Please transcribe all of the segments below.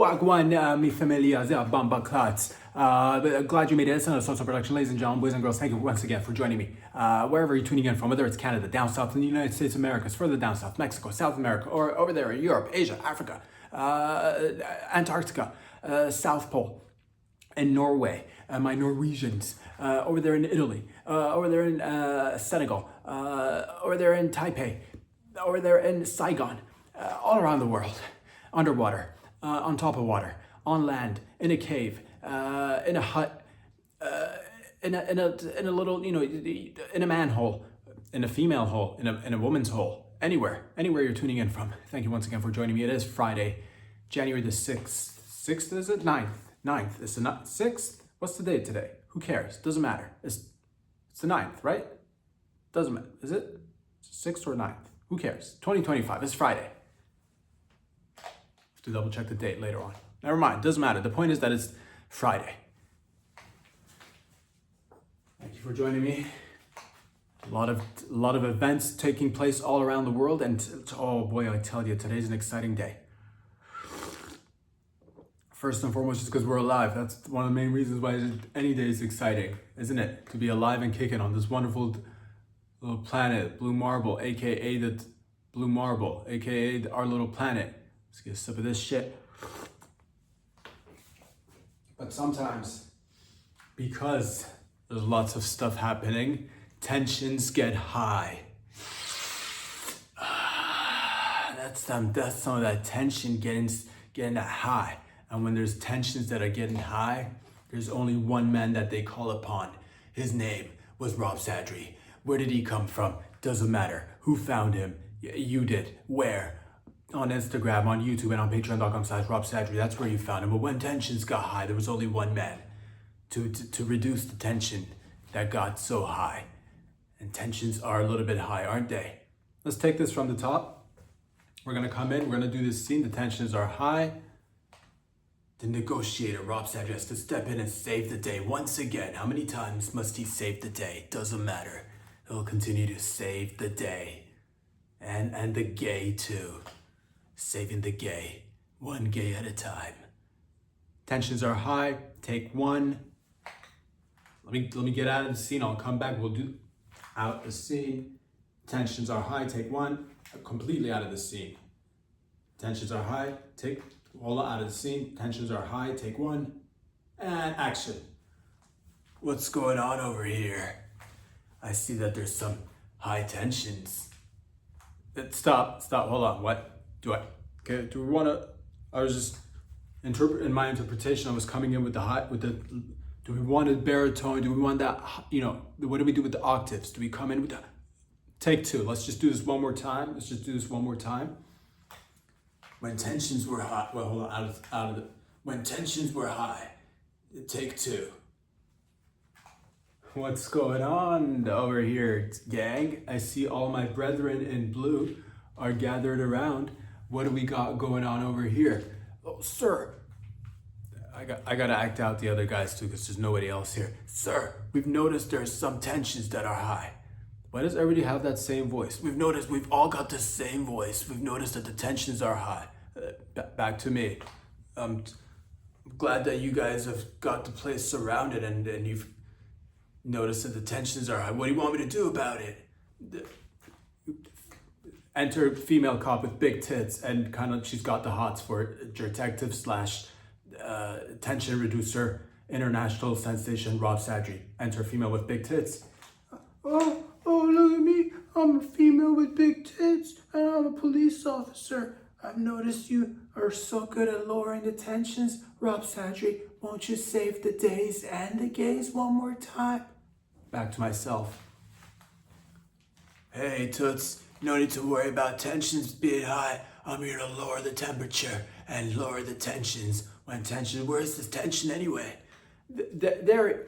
Wagwan, mi familia, Bamba Klats. Glad you made it. It's another social production. Ladies and gentlemen, boys and girls, thank you once again for joining me. Wherever you're tuning in from, whether it's Canada, down south in the United States of America, further down south, Mexico, South America, or over there in Europe, Asia, Africa, Antarctica, South Pole, and Norway, my Norwegians, over there in Italy, over there in Senegal, over there in Taipei, over there in Saigon, all around the world, underwater, on top of water, on land, in a cave, in a hut, in a little, in a manhole, in a female hole, in a woman's hole, anywhere you're tuning in from. Thank you once again for joining me. It is Friday, January the 6th. 6th, is it? 9th. It's the 6th? What's the date today? Who cares? Doesn't matter. It's the 9th, right? Doesn't matter. Is it? 6th or 9th? Who cares? 2025. It's Friday. Have to double check the date later on. Never mind. Doesn't matter. The point is that it's Friday. Thank you for joining me. A lot of events taking place all around the world, and oh boy, I tell you, today's an exciting day. First and foremost, just because we're alive. That's one of the main reasons why any day is exciting, isn't it? To be alive and kicking on this wonderful little planet, blue marble, aka the blue marble, aka our little planet. Let's get a sip of this shit. But sometimes, because there's lots of stuff happening, tensions get high. That's some of that tension getting that high. And when there's tensions that are getting high, there's only one man that they call upon. His name was Rob Sadri. Where did he come from? Doesn't matter. Who found him? You did. Where? On Instagram, on YouTube, and on patreon.com/Rob Sadri. That's where you found him. But when tensions got high, there was only one man to reduce the tension that got so high. And tensions are a little bit high, aren't they? Let's take this from the top. We're going to come in. We're going to do this scene. The tensions are high. The negotiator, Rob Sadri, has to step in and save the day once again. How many times must he save the day? Doesn't matter. He'll continue to save the day. And the gay too. Saving the gay. One gay at a time. Tensions are high. Take one. Let me get out of the scene. I'll come back. We'll do out the scene. Tensions are high. Take one. Completely out of the scene. Tensions are high. Take all out of the scene. Tensions are high. Take one. And action. What's going on over here? I see that there's some high tensions. Stop. Hold on. What? Do we want to? I was just in my interpretation. I was coming in with do we want a baritone? Do we want that? What do we do with the octaves? Do we come in with the? Take two. Let's just do this one more time. When tensions were high. Well, hold on. When tensions were high. Take two. What's going on over here, gang? I see all my brethren in blue are gathered around. What do we got going on over here? Oh, sir. I gotta act out the other guys too, because there's nobody else here. Sir, we've noticed there's some tensions that are high. Why does everybody have that same voice? We've noticed we've all got the same voice. We've noticed that the tensions are high. Back to me. I'm glad that you guys have got the place surrounded and you've noticed that the tensions are high. What do you want me to do about it? Enter female cop with big tits and she's got the hots for it. Detective / tension reducer, international sensation, Rob Sadri. Enter female with big tits. Oh, look at me. I'm a female with big tits and I'm a police officer. I've noticed you are so good at lowering the tensions. Rob Sadri, won't you save the days and the gays one more time? Back to myself. Hey, Toots, no need to worry about tensions being high. I'm here to lower the temperature and lower the tensions. Where's the tension anyway? There.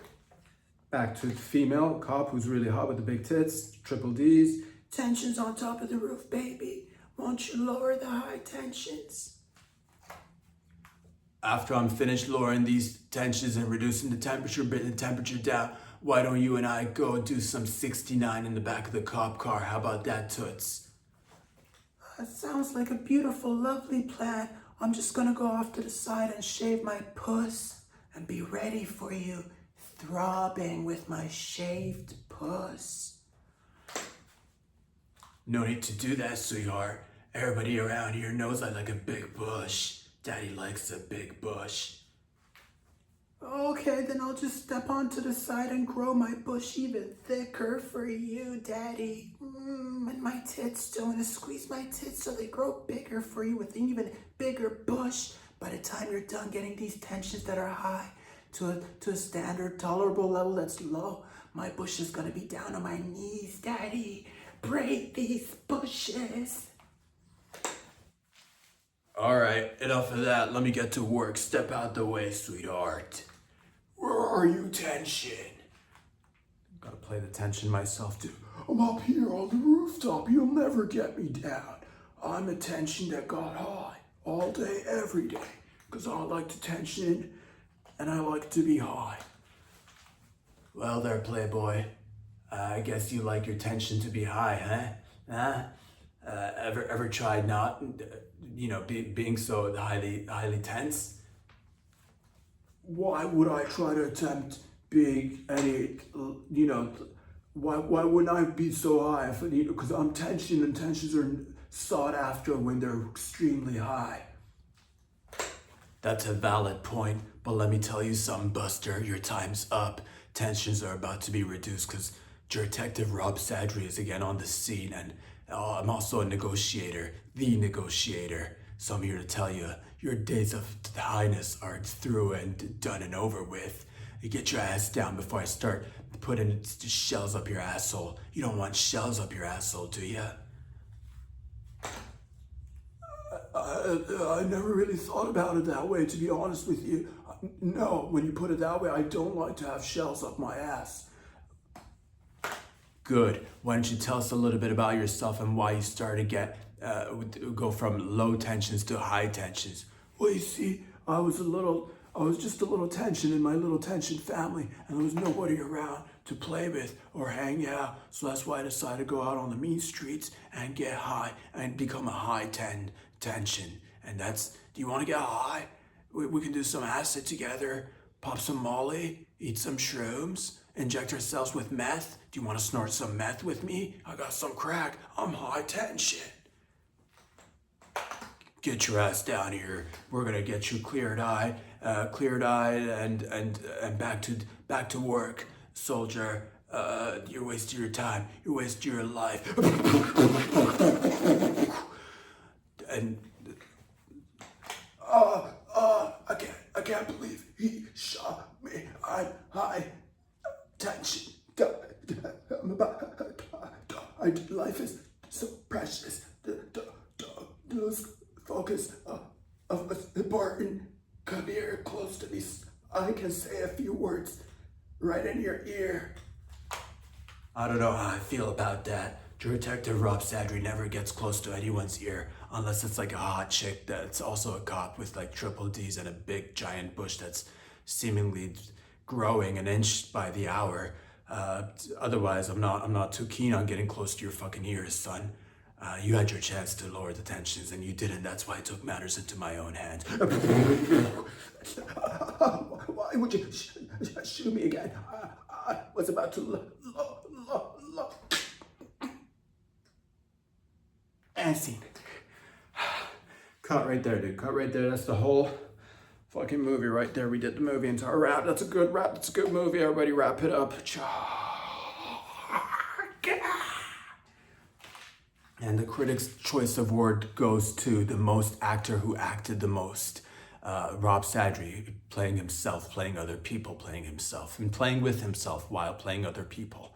Back to the female cop who's really hot with the big tits, triple D's. Tensions on top of the roof, baby. Won't you lower the high tensions? After I'm finished lowering these tensions and reducing the temperature, bringing the temperature down, why don't you and I go do some 69 in the back of the cop car? How about that, Toots? That sounds like a beautiful, lovely plan. I'm just gonna go off to the side and shave my puss and be ready for you, throbbing with my shaved puss. No need to do that, sweetheart. Everybody around here knows I like a big bush. Daddy likes a big bush. Okay, then I'll just step onto the side and grow my bush even thicker for you, Daddy. And my tits, don't want to squeeze my tits so they grow bigger for you with an even bigger bush. By the time you're done getting these tensions that are high to a standard tolerable level that's low, my bush is gonna be down on my knees, Daddy. Braid these bushes. All right, enough of that. Let me get to work. Step out the way, sweetheart. Where are you, tension? Gotta play the tension myself, too. I'm up here on the rooftop. You'll never get me down. I'm a tension that got high all day, every day. Because I like to tension and I like to be high. Well there, playboy. I guess you like your tension to be high, huh? Ever tried not, being so highly tense? Why would I try to attempt being any, why wouldn't I be so high? Because I'm tension and tensions are sought after when they're extremely high. That's a valid point, but let me tell you something, Buster. Your time's up. Tensions are about to be reduced because Detective Rob Sadri is again on the scene, and I'm also a negotiator, the negotiator. So I'm here to tell you, your days of highness are through and done and over with. You get your ass down before I start putting shells up your asshole. You don't want shells up your asshole, do you? I never really thought about it that way, to be honest with you. No, when you put it that way, I don't like to have shells up my ass. Good. Why don't you tell us a little bit about yourself and why you started to go from low tensions to high tensions? Well, you see, I was just a little tension in my little tension family, and there was nobody around to play with or hang out. So that's why I decided to go out on the mean streets and get high and become a high tension. And do you want to get high? We can do some acid together, pop some Molly, eat some shrooms, inject ourselves with meth. Do you want to snort some meth with me? I got some crack. I'm high tension. Get your ass down here. We're gonna get you cleared-eyed, and back to work, soldier. You're wasting your time. You're wasting your life. And I can't believe he shot me. I'm high tension. Life is so precious. Lose focus of important. Come here, close to me. I can say a few words right in your ear. I don't know how I feel about that. Detective Rob Sadri never gets close to anyone's ear unless it's like a hot chick that's also a cop with like triple D's and a big giant bush that's seemingly growing an inch by the hour. Otherwise, I'm not too keen on getting close to your fucking ears, son. You had your chance to lower the tensions and you didn't. That's why I took matters into my own hands. Why would you shoot me again? I was about to and scene. Cut right there, dude. Cut right there. That's the whole fucking movie right there. We did the movie into a wrap. That's a good wrap. That's a good movie. Everybody wrap it up. And the critics' choice award goes to the most actor who acted the most. Rob Sadri, playing himself, playing other people, playing himself, and playing with himself while playing other people.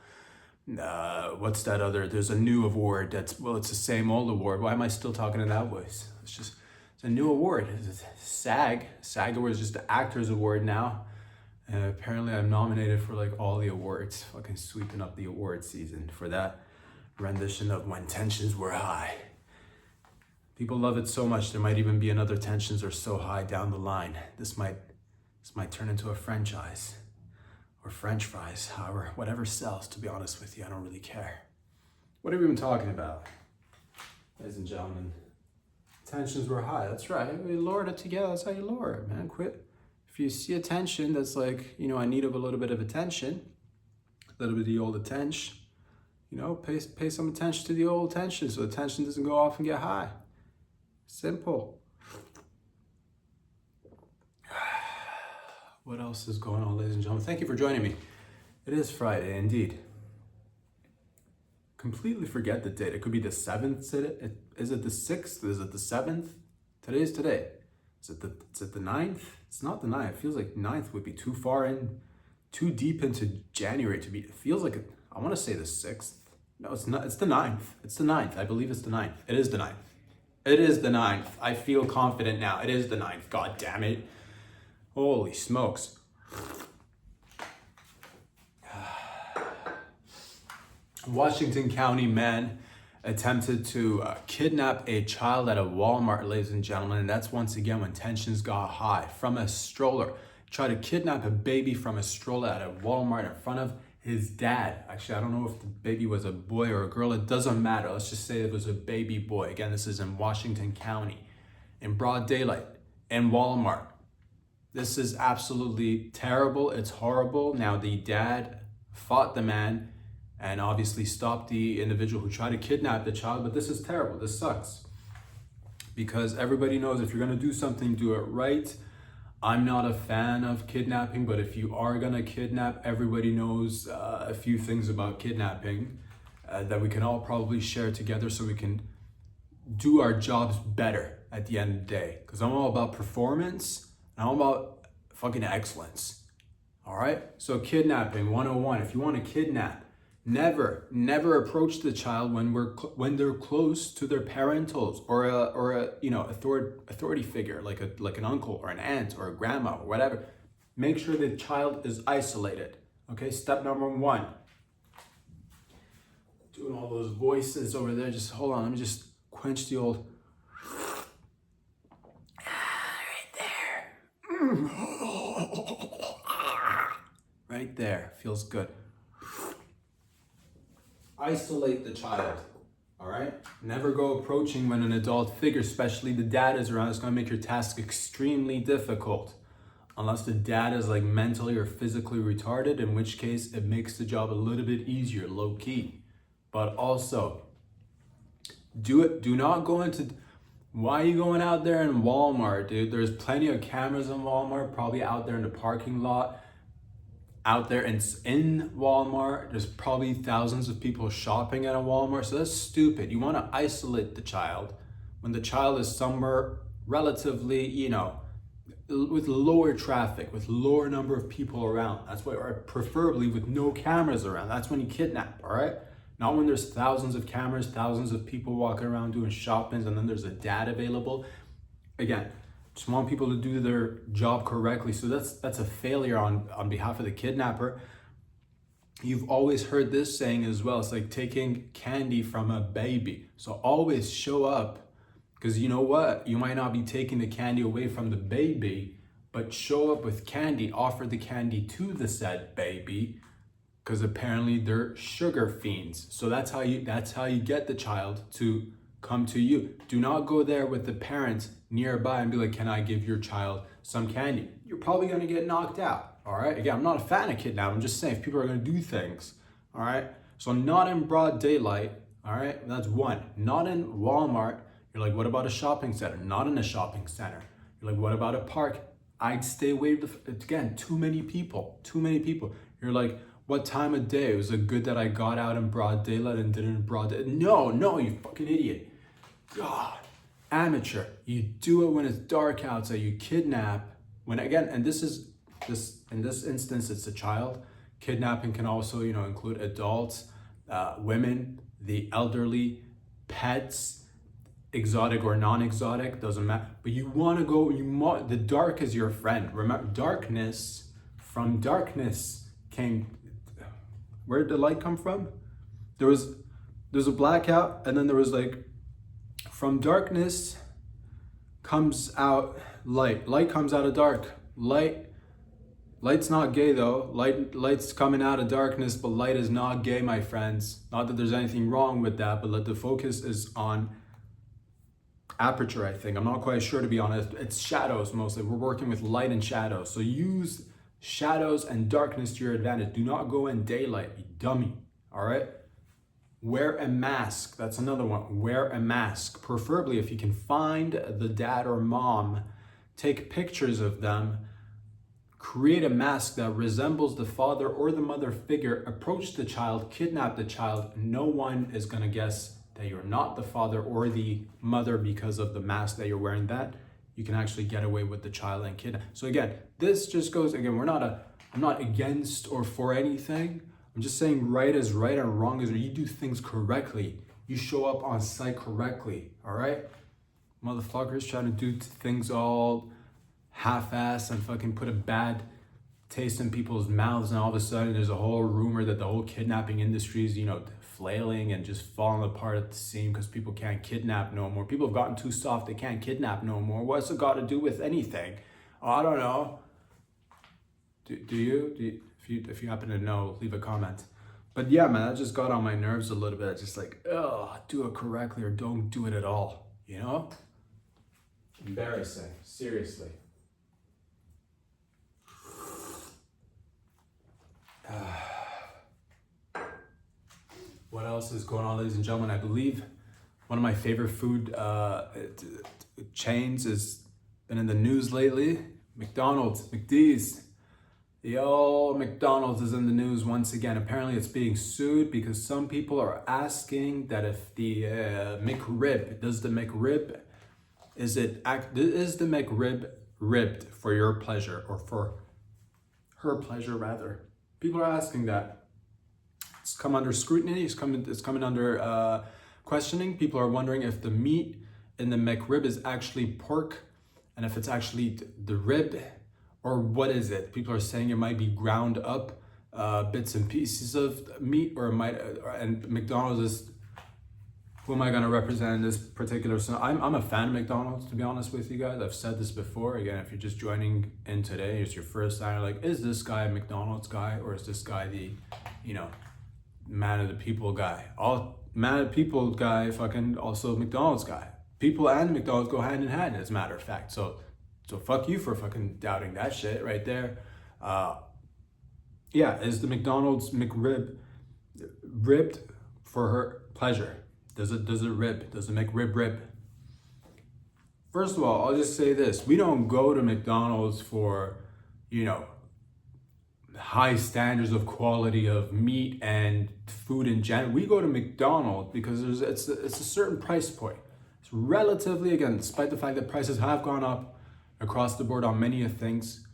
What's that other? There's a new award that's, it's the same old award. Why am I still talking in that voice? It's a new award. It's SAG. SAG Award is just the Actors Award now. And apparently I'm nominated for like all the awards, fucking sweeping up the award season for that rendition of When Tensions Were High. People love it so much, there might even be another Tensions Are So High down the line. This might turn into a franchise. Or French fries, however, whatever sells, to be honest with you, I don't really care. What have we been talking about? Ladies and gentlemen, Tensions were high. That's right. We lowered it together. That's how you lower it, man. Quit. If you see a tension that's like, you know, I need a little bit of attention, a little bit of the old attention, you know, pay some attention to the old tension so the tension doesn't go off and get high. Simple. What else is going on, ladies and gentlemen? Thank you for joining me. It is Friday, indeed. Completely forget the date. It could be the 7th. Is it the 6th? Is it the 7th? Today is today. Is it the 9th? It's not the 9th. It feels like 9th would be too far in, too deep into January to be. It feels like, I want to say the 6th. No, it's not. It's the 9th. It's the 9th. I believe it's the 9th. It is the 9th. It is the 9th. I feel confident now. It is the 9th. God damn it. Holy smokes. Washington County man attempted to kidnap a child at a Walmart, ladies and gentlemen. And that's once again when tensions got high. From a stroller. Tried to kidnap a baby from a stroller at a Walmart in front of his dad. Actually, I don't know if the baby was a boy or a girl. It doesn't matter. Let's just say it was a baby boy. Again, this is in Washington County. In broad daylight. In Walmart. This is absolutely terrible. It's horrible. Now, the dad fought the man and obviously stopped the individual who tried to kidnap the child. But this is terrible. This sucks. Because everybody knows if you're going to do something, do it right. I'm not a fan of kidnapping, but if you are going to kidnap, everybody knows a few things about kidnapping that we can all probably share together so we can do our jobs better at the end of the day. Because I'm all about performance. I'm all about fucking excellence. All right? So kidnapping 101. If you want to kidnap, never approach the child when they're close to their parentals or a you know authority figure like an uncle or an aunt or a grandma or whatever. Make sure the child is isolated. Okay, step number 1. Doing all those voices over there. Just hold on. Let me just quench the old. Right there, feels good. Isolate the child, all right? Never go approaching when an adult figure, especially the dad, is around. It's gonna make your task extremely difficult. Unless the dad is like mentally or physically retarded, in which case it makes the job a little bit easier, low key. But also, do not go into, why are you going out there in Walmart, dude? There's plenty of cameras in Walmart, probably out there in the parking lot. Out there in Walmart, there's probably thousands of people shopping at a Walmart. So that's stupid. You want to isolate the child when the child is somewhere relatively, you know, with lower traffic, with lower number of people around. That's why, or preferably with no cameras around. That's when you kidnap, all right? Not when there's thousands of cameras, thousands of people walking around doing shoppings, and then there's a dad available. Again, just want people to do their job correctly. So that's a failure on behalf of the kidnapper. You've always heard this saying as well. It's like taking candy from a baby. So always show up, because you know what? You might not be taking the candy away from the baby, but show up with candy, offer the candy to the said baby, because apparently they're sugar fiends. So that's how you get the child to come to you. Do not go there with the parents nearby and be like, can I give your child some candy? You're probably gonna get knocked out, all right? Again, I'm not a fan of kidnapping. I'm just saying if people are gonna do things, all right? So not in broad daylight, all right? That's 1. Not in Walmart. You're like, what about a shopping center? Not in a shopping center. You're like, what about a park? I'd stay away again, too many people. You're like, what time of day? Was it good that I got out in broad daylight and didn't in broad day? No, you fucking idiot. God, amateur. You do it when it's dark outside. You kidnap when, again, and in this instance, it's a child. Kidnapping can also, you know, include adults, women, the elderly, pets, exotic or non-exotic, doesn't matter. But you want to go, the dark is your friend. Remember, from darkness came, where did the light come from? There's a blackout, and then there was like, from darkness comes out light. Light comes out of dark. Light's not gay though. Light's coming out of darkness, but light is not gay, my friends. Not that there's anything wrong with that, but the focus is on aperture, I think. I'm not quite sure, to be honest. It's shadows mostly. We're working with light and shadows. So use shadows and darkness to your advantage. Do not go in daylight, you dummy. All right? Wear a mask. That's another one. Wear a mask. Preferably if you can find the dad or mom, take pictures of them, create a mask that resembles the father or the mother figure, approach the child, kidnap the child. No one is going to guess that you're not the father or the mother because of the mask that you're wearing. That you can actually get away with the child and kidnap. So again, this just goes, again, I'm not against or for anything. I'm just saying right is right and wrong is, or you do things correctly. You show up on site correctly, all right? Motherfuckers trying to do things all half-assed and fucking put a bad taste in people's mouths, and all of a sudden there's a whole rumor that the whole kidnapping industry is, flailing and just falling apart at the seam because people can't kidnap no more. People have gotten too soft, they can't kidnap no more. What's it got to do with anything? Oh, I don't know. Do you? If you happen to know, leave a comment. But yeah, man, that just got on my nerves a little bit. Just like, do it correctly or don't do it at all, Embarrassing, seriously. What else is going on, ladies and gentlemen? I believe one of my favorite food chains has been in the news lately. McDonald's, McD's. The old McDonald's is in the news once again. Apparently it's being sued because some people are asking that if the McRib, is the McRib ribbed for your pleasure or for her pleasure rather? People are asking that. It's come under scrutiny, it's coming under questioning. People are wondering if the meat in the McRib is actually pork and if it's actually the rib, or what is it? People are saying it might be ground up bits and pieces of meat, or it might, and McDonald's is, who am I gonna represent in this particular scenario? I'm a fan of McDonald's, to be honest with you guys. I've said this before. Again, if you're just joining in today, it's your first time, like, is this guy a McDonald's guy, or is this guy the, man of the people guy? All man of the people guy, fucking also McDonald's guy. People and McDonald's go hand in hand, as a matter of fact. So fuck you for fucking doubting that shit right there. Yeah, is the McDonald's McRib ribbed for her pleasure? Does it rib? Does it McRib rib? First of all, I'll just say this. We don't go to McDonald's for, high standards of quality of meat and food in general. We go to McDonald's because it's a certain price point. It's relatively, again, despite the fact that prices have gone up across the board on many of things,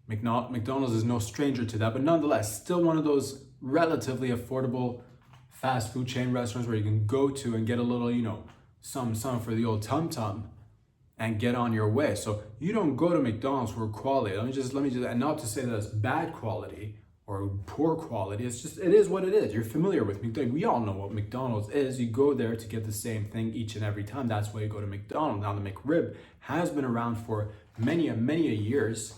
McDonald's is no stranger to that, but nonetheless, still one of those relatively affordable fast food chain restaurants where you can go to and get a little, some for the old tum-tum and get on your way. So you don't go to McDonald's for quality. Let me just, and not to say that it's bad quality or poor quality. It's just, it is what it is. You're familiar with McDonald's. We all know what McDonald's is. You go there to get the same thing each and every time. That's why you go to McDonald's. Now the McRib has been around for many a years.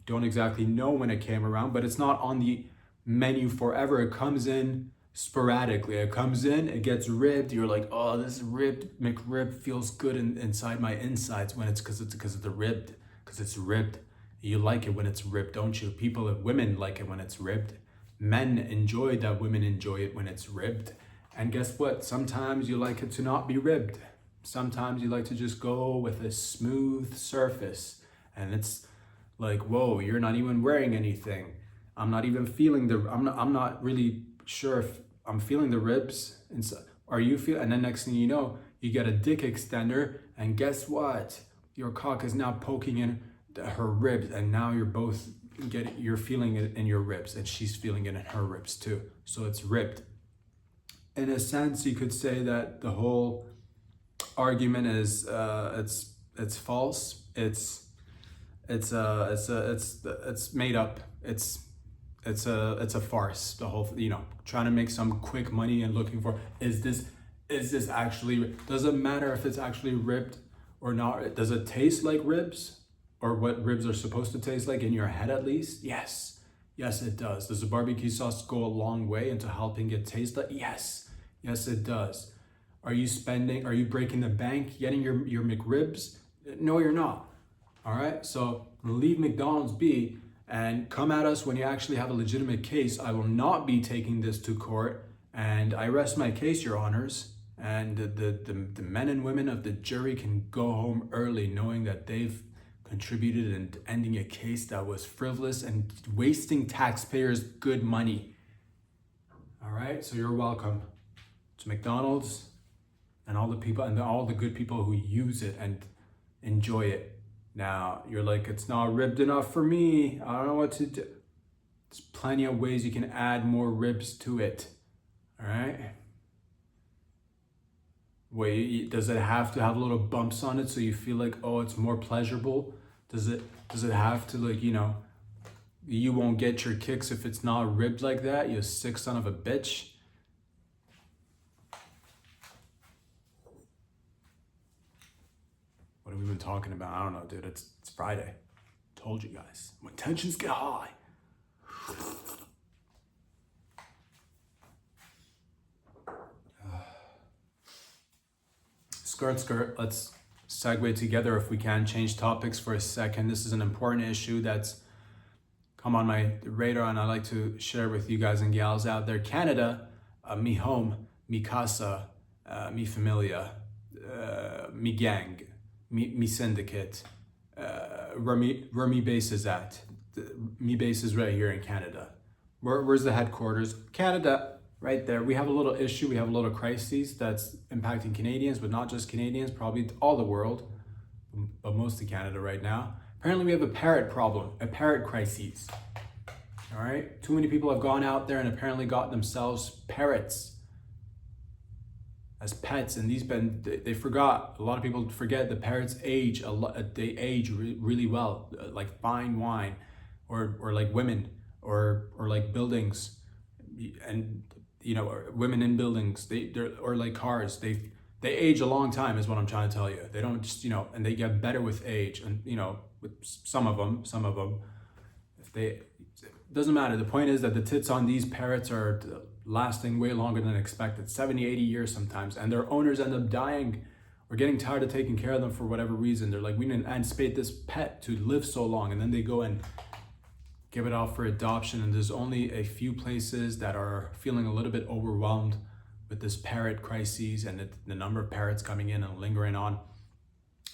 Don't exactly know when it came around, but it's not on the menu forever. It comes in sporadically. It comes in, it gets ribbed. You're like, oh, this ribbed McRib feels good inside my insides when it's because of the ribbed, because it's ribbed. You like it when it's ribbed, don't you? Women like it when it's ribbed. Men enjoy that women enjoy it when it's ribbed. And guess what? Sometimes you like it to not be ribbed. Sometimes you like to just go with a smooth surface. And it's like, whoa, you're not even wearing anything. I'm not even feeling I'm not really sure if I'm feeling the ribs. Are you feeling? And then next thing you know, you get a dick extender, and guess what? Your cock is now poking in her ribs, and now you're feeling it in your ribs, and she's feeling it in her ribs too. So it's ribbed. In a sense, you could say that the whole argument is it's false. It's made up. It's a farce. The whole, trying to make some quick money and looking for, is this actually, does it matter if it's actually ribbed or not? Does it taste like ribs, or what ribs are supposed to taste like in your head at least? Yes, it does. Does the barbecue sauce go a long way into helping it taste like? Yes, it does. Are you breaking the bank, getting your McRibs? No, you're not. All right, so leave McDonald's be and come at us when you actually have a legitimate case. I will not be taking this to court, and I rest my case, Your Honors. And the men and women of the jury can go home early knowing that they've contributed in ending a case that was frivolous and wasting taxpayers' good money. All right, so you're welcome to McDonald's and all the people and all the good people who use it and enjoy it. Now, you're like, it's not ribbed enough for me. I don't know what to do. There's plenty of ways you can add more ribs to it. All right? Wait, does it have to have little bumps on it so you feel like, oh, it's more pleasurable? Does it have to, like, you know, you won't get your kicks if it's not ribbed like that, you sick son of a bitch? What have we been talking about? I don't know, dude. It's Friday. Told you guys. When tensions get high. Skirt. Let's segue together if we can. Change topics for a second. This is an important issue that's come on my radar, and I like to share with you guys and gals out there. Canada, mi home, mi casa, mi familia, mi gang, mi syndicate, where me base is at. Me base is right here in Canada. Where's the headquarters? Canada, right there. We have a little issue. We have a little crisis that's impacting Canadians, but not just Canadians, probably all the world, but mostly Canada right now. Apparently we have a parrot problem, a parrot crisis. All right, too many people have gone out there and apparently got themselves parrots as pets, and they forgot. A lot of people forget the parrots age a lot. They age really well, like fine wine, or like women, or like buildings, and you know, women in buildings. Or like cars. They age a long time, is what I'm trying to tell you. They don't just, you know, and they get better with age, and you know, with some of them, if they, it doesn't matter. The point is that the tits on these parrots are lasting way longer than expected, 70, 80 years sometimes, and their owners end up dying or getting tired of taking care of them for whatever reason. They're like, we didn't anticipate this pet to live so long, and then they go and give it off for adoption, and there's only a few places that are feeling a little bit overwhelmed with this parrot crisis and the number of parrots coming in and lingering on.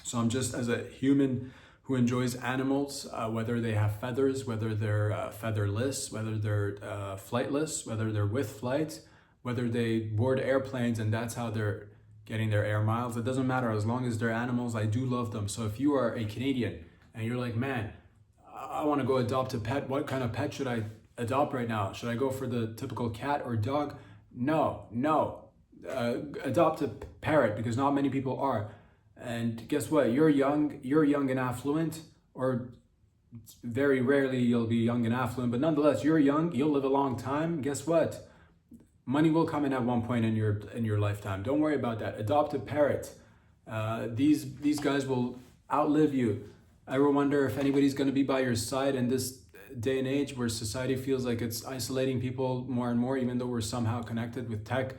So I'm just, as a human who enjoys animals, whether they have feathers, whether they're featherless, whether they're flightless, whether they're with flight, whether they board airplanes and that's how they're getting their air miles, it doesn't matter. As long as they're animals, I do love them. So if you are a Canadian and you're like, man, I want to go adopt a pet, what kind of pet should I adopt right now? Should I go for the typical cat or dog? No. Adopt a parrot, because not many people are. And guess what? You're young and affluent, or very rarely you'll be young and affluent, but nonetheless, you're young, you'll live a long time. Guess what? Money will come in at one point in your lifetime. Don't worry about that. Adopt a parrot. These guys will outlive you. I ever wonder if anybody's going to be by your side in this day and age where society feels like it's isolating people more and more, even though we're somehow connected with tech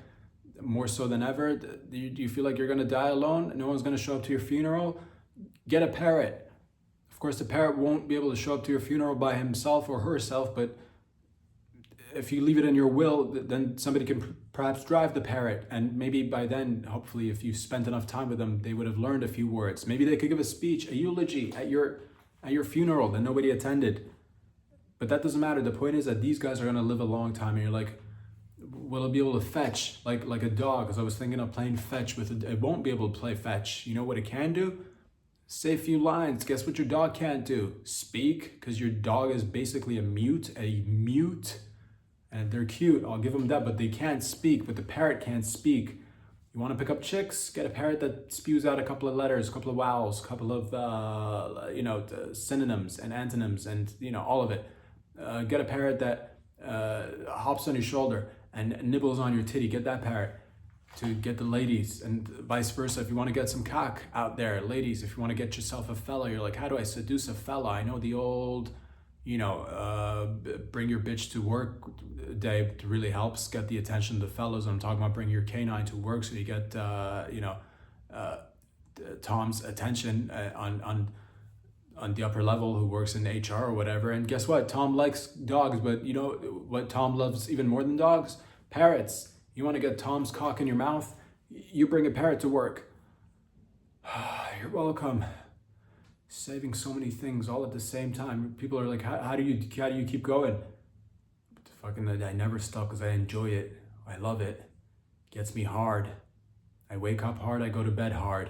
more so than ever? Do you feel like you're going to die alone? No one's going to show up to your funeral? Get a parrot. Of course, the parrot won't be able to show up to your funeral by himself or herself, but if you leave it in your will, then somebody can perhaps drive the parrot, and maybe by then, hopefully, if you spent enough time with them, they would have learned a few words. Maybe they could give a speech, a eulogy at your funeral that nobody attended. But that doesn't matter. The point is that these guys are going to live a long time, and you're like, will it be able to fetch like a dog? Because I was thinking of playing fetch with it. It won't be able to play fetch. You know what it can do? Say a few lines. Guess what your dog can't do? Speak, because your dog is basically a mute. And they're cute, I'll give them that, but they can't speak. But the parrot can't speak. You want to pick up chicks? Get a parrot that spews out a couple of letters, a couple of vowels, a couple of synonyms and antonyms, and all of it. Get a parrot that hops on your shoulder and nibbles on your titty. Get that parrot to get the ladies, and vice versa. If you want to get some cock out there, ladies, if you want to get yourself a fella, you're like, how do I seduce a fella? I know the old bring your bitch to work day really helps get the attention of the fellows. I'm talking about bring your canine to work so you get Tom's attention on the upper level who works in HR or whatever. And guess what? Tom likes dogs, but you know what Tom loves even more than dogs? Parrots. You want to get Tom's cock in your mouth? You bring a parrot to work. You're welcome. Saving so many things all at the same time. People are like, how do you keep going? I never stop because I enjoy it. I love it. Gets me hard. I wake up hard. I go to bed hard.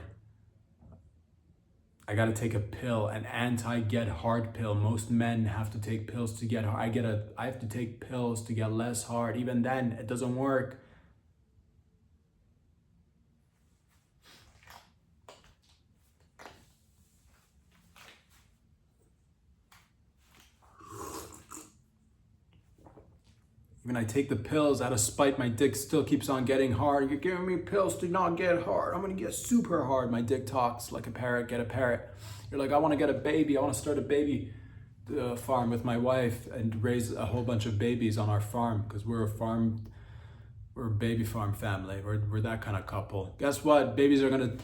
I got to take a pill, an anti-get hard pill. Most men have to take pills to get hard. I have to take pills to get less hard. Even then, it doesn't work. Even I take the pills out of spite, my dick still keeps on getting hard. You're giving me pills to not get hard. I'm gonna get super hard. My dick talks like a parrot, get a parrot. You're like, I wanna get a baby. I wanna start a baby farm with my wife and raise a whole bunch of babies on our farm because we're a baby farm family. We're that kind of couple. Guess what? Babies are gonna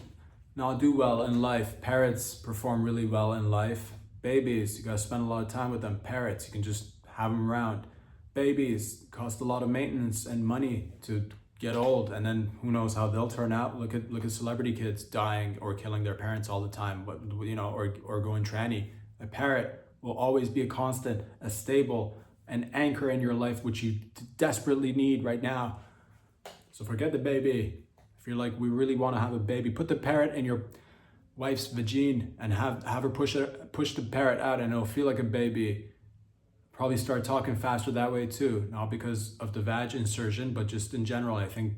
not do well in life. Parrots perform really well in life. Babies, you gotta spend a lot of time with them. Parrots, you can just have them around. Babies cost a lot of maintenance and money to get old, and then who knows how they'll turn out. Look at celebrity kids dying or killing their parents all the time, but or going tranny. A parrot will always be a constant, a stable, an anchor in your life, which you desperately need right now. So forget the baby. If you're like, we really want to have a baby, put the parrot in your wife's vagina and have her push the parrot out, and it'll feel like a baby. Probably start talking faster that way too, not because of the vag insertion, but just in general. I think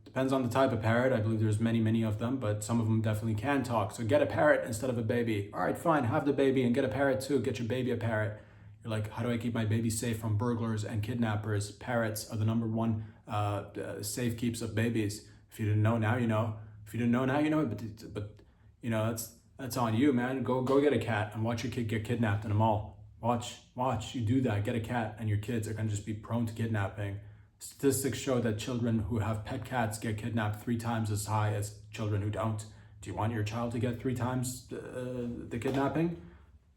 depends on the type of parrot. I believe there's many of them, but some of them definitely can talk. So get a parrot instead of a baby. All right, fine, have the baby and get a parrot too. Get your baby a parrot. You're like, how do I keep my baby safe from burglars and kidnappers? Parrots are the number one safe keeps of babies. If you didn't know, now you know. If you didn't know, now you know. But you know, that's on you, man. Go get a cat and watch your kid get kidnapped in a mall. Watch, you do that, get a cat, and your kids are gonna just be prone to kidnapping. Statistics show that children who have pet cats get kidnapped 3 times as high as children who don't. Do you want your child to get 3 times the kidnapping?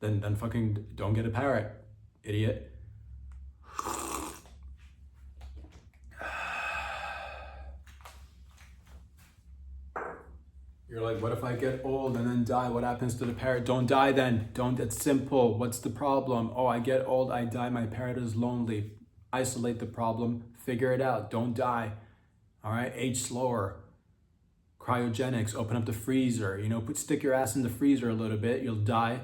Then fucking don't get a parrot, idiot. You're like, what if I get old and then die? What happens to the parrot? Don't die then. Don't, it's simple. What's the problem? Oh, I get old, I die, my parrot is lonely. Isolate the problem, figure it out, don't die. All right, age slower. Cryogenics, open up the freezer. Stick your ass in the freezer a little bit, you'll die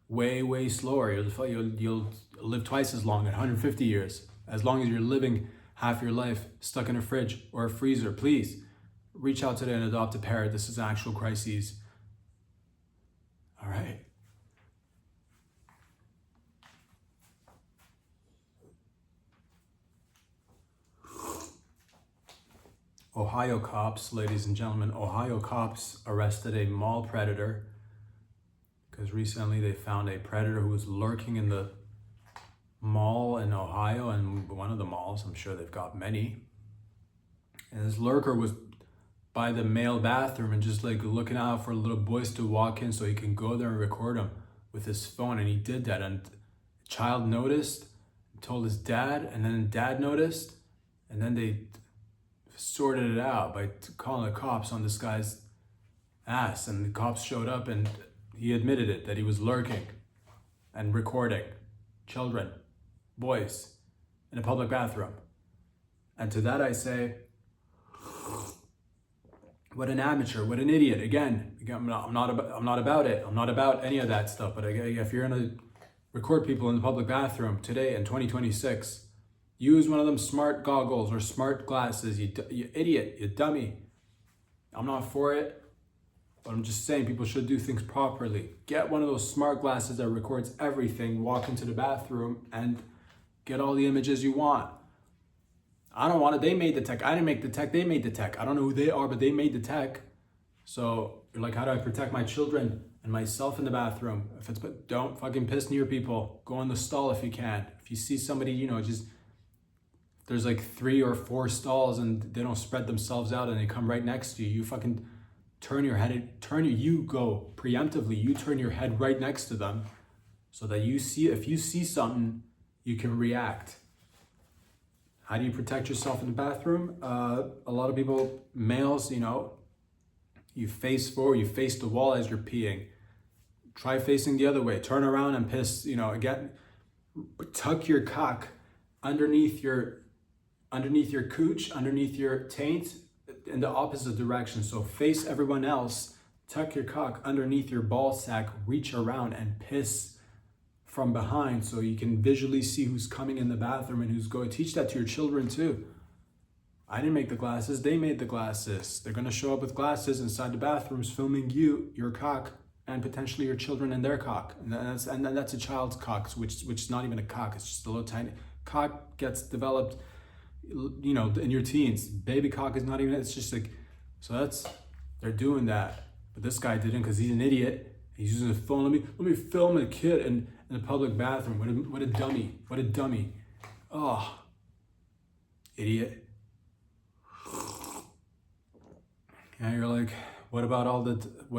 way slower. You'll live twice as long, at 150 years. As long as you're living half your life stuck in a fridge or a freezer, please. Reach out today and adopt a parrot. This is an actual crisis. All right. Ohio cops, ladies and gentlemen, Ohio cops arrested a mall predator because recently they found a predator who was lurking in the mall in Ohio, and one of the malls, I'm sure they've got many. And this lurker was by the male bathroom and just like looking out for little boys to walk in so he can go there and record them with his phone. And he did that, and the child noticed, told his dad, and then dad noticed, and then they sorted it out by calling the cops on this guy's ass. And the cops showed up and he admitted it, that he was lurking and recording children, boys, in a public bathroom. And to that I say, what an amateur, what an idiot. Again, I'm not about it. I'm not about any of that stuff. But if you're gonna record people in the public bathroom today in 2026, use one of them smart goggles or smart glasses, you idiot, you dummy. I'm not for it, but I'm just saying people should do things properly. Get one of those smart glasses that records everything, walk into the bathroom and get all the images you want. I don't want it. They made the tech. I didn't make the tech. They made the tech. I don't know who they are, but they made the tech. So you're like, how do I protect my children and myself in the bathroom. But don't fucking piss near people. Go in the stall if you can. If you see somebody, just there's like 3 or 4 stalls and they don't spread themselves out and they come right next to you, you fucking you go preemptively, you turn your head right next to them so that if you see something, you can react. How do you protect yourself in the bathroom? A lot of people, males, you face forward, you face the wall as you're peeing. Try facing the other way. Turn around and piss, again. Tuck your cock underneath your cooch, underneath your taint, in the opposite direction. So face everyone else, tuck your cock underneath your ball sack, reach around and piss from behind so you can visually see who's coming in the bathroom and who's going. Teach that to your children too. I didn't make the glasses, they made the glasses. They're gonna show up with glasses inside the bathrooms filming you, your cock, and potentially your children and their cock. And that's a child's cock, which is not even a cock, it's just a little tiny cock gets developed, in your teens. Baby cock is not even, it's just like, so they're doing that. But this guy didn't because he's an idiot. He's using a phone. Let me film a kid in the public bathroom. What a dummy. What a dummy. Oh, idiot. And you're like, what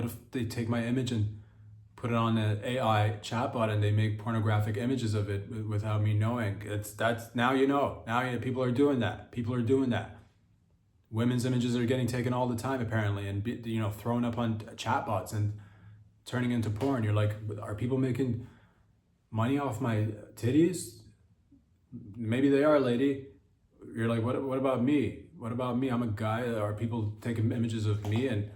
if they take my image and put it on an AI chatbot and they make pornographic images of it without me knowing? Now you know. People are doing that. Women's images are getting taken all the time apparently, and thrown up on chatbots and turning into porn. You're like, are people making money off my titties? Maybe they are, lady. You're like, what about me? What about me? I'm a guy. Are people taking images of me and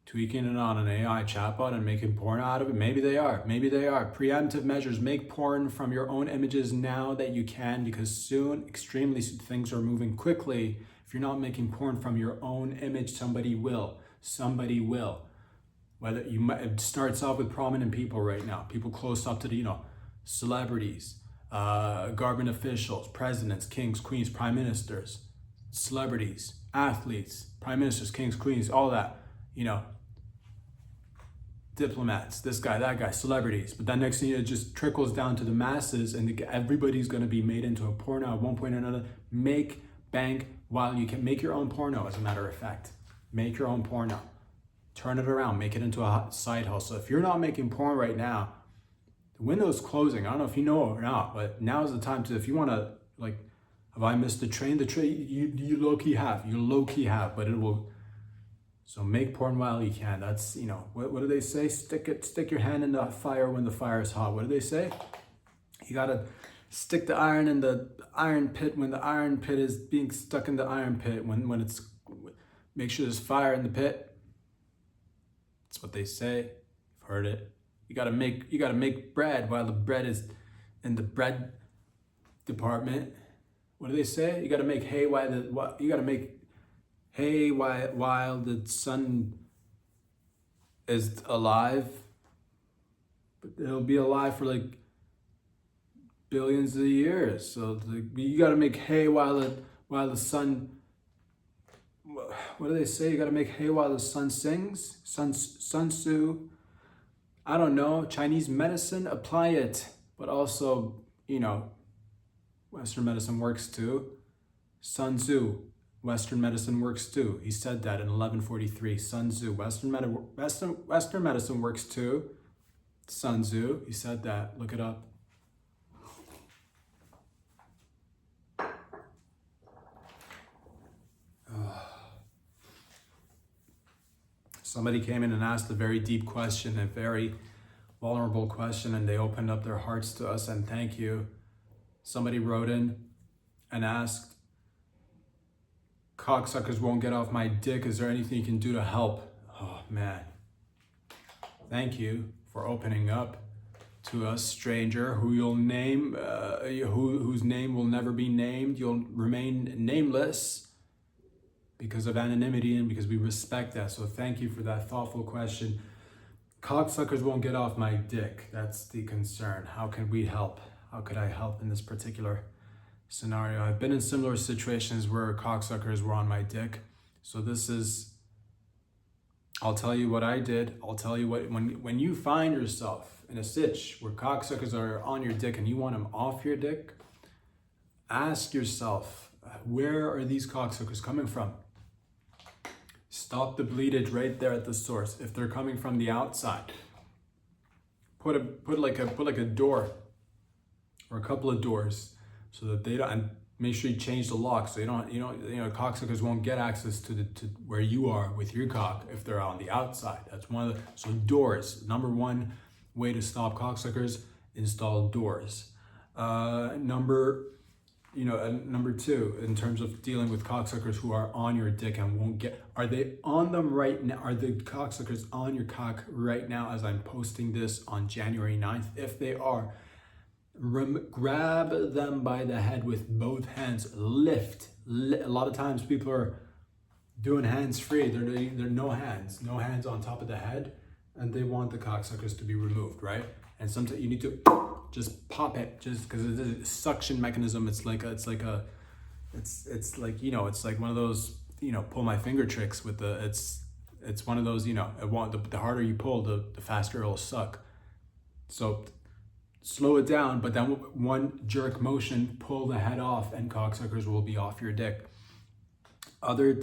tweaking it on an AI chatbot and making porn out of it? Maybe they are. Preemptive measures. Make porn from your own images now that you can, because soon, extremely, things are moving quickly. If you're not making porn from your own image, somebody will. Whether it starts off with prominent people right now, people close up to the, celebrities, government officials, presidents, kings, queens, prime ministers, celebrities, athletes, prime ministers, kings, queens, all that, diplomats, this guy, that guy, celebrities. But then next thing, it just trickles down to the masses, and everybody's going to be made into a porno at one point or another. Make bank while you can. Make your own porno, as a matter of fact. Make your own porno. Turn it around. Make it into a side hustle. If you're not making porn right now, the window's closing. I don't know if you know or not, but now is the time to, if you want to, have I missed the train? The train, you low-key have, but it will. So make porn while you can. That's, what do they say? Stick your hand in the fire when the fire is hot. What do they say? You gotta stick the iron in the iron pit when the iron pit is being stuck in the iron pit. When it's, make sure there's fire in the pit. That's what they say. I've heard it. You gotta make bread while the bread is in the bread department. What do they say? You gotta make hay while the sun is alive, but it'll be alive for billions of years. So you got to make hay while the sun. What do they say? You got to make hay while the sun sings. Sun Tzu. I don't know. Chinese medicine, apply it, but also Western medicine works too. Sun Tzu. Western medicine works too. He said that in 1143. Sun Tzu. Western medicine works too. Sun Tzu. He said that. Look it up. Somebody came in and asked a very deep question, a very vulnerable question, and they opened up their hearts to us, and thank you. Somebody wrote in and asked, cocksuckers won't get off my dick. Is there anything you can do to help? Oh man. Thank you for opening up to us, stranger, who you'll name, whose name will never be named. You'll remain nameless because of anonymity and because we respect that. So thank you for that thoughtful question. Cocksuckers won't get off my dick. That's the concern. How can we help? How could I help in this particular scenario? I've been in similar situations where cocksuckers were on my dick. So this is, I'll tell you what I did. I'll tell you what, when you find yourself in a sitch where cocksuckers are on your dick and you want them off your dick, ask yourself, where are these cocksuckers coming from? Stop the bleedage right there at the source. If they're coming from the outside, put like a door or a couple of doors so that they don't, and make sure you change the lock so cocksuckers won't get access to where you are with your cock if they're on the outside. That's one of the, so doors, number one way to stop cocksuckers, install doors. Number two, in terms of dealing with cocksuckers who are on your dick and won't get, are they on them right now? Are the cocksuckers on your cock right now as I'm posting this on January 9th? If they are, grab them by the head with both hands, lift. A lot of times people are doing hands free. They're no hands on top of the head, and they want the cocksuckers to be removed, right? And sometimes you need to just pop it, just because it's a suction mechanism. It's like one of those, pull my finger tricks with the, it's one of those, the harder you pull, the faster it'll suck. So slow it down, but then one jerk motion, pull the head off, and cocksuckers will be off your dick. Other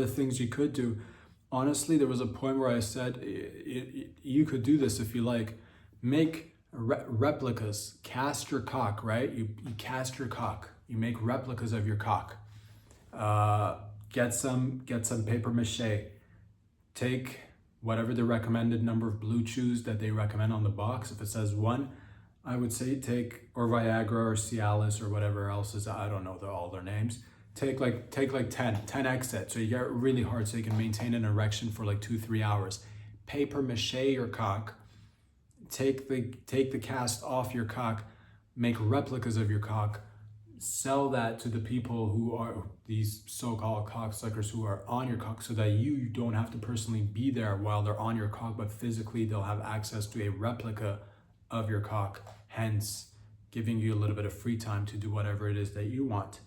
things you could do. Honestly, there was a point where I said you could do this if you like. Make replicas. Cast your cock, right? You cast your cock. You make replicas of your cock. Get some paper mache. Take whatever the recommended number of blue chews that they recommend on the box. If it says 1, I would say take, or Viagra or Cialis or whatever else is, I don't know all their names. Take like 10x it, so you get really hard so you can maintain an erection for like 2-3 hours. Paper mache your cock. Take the cast off your cock. Make replicas of your cock. Sell that to the people who are these so-called cocksuckers who are on your cock, so that you don't have to personally be there while they're on your cock, but physically they'll have access to a replica of your cock, hence giving you a little bit of free time to do whatever it is that you want.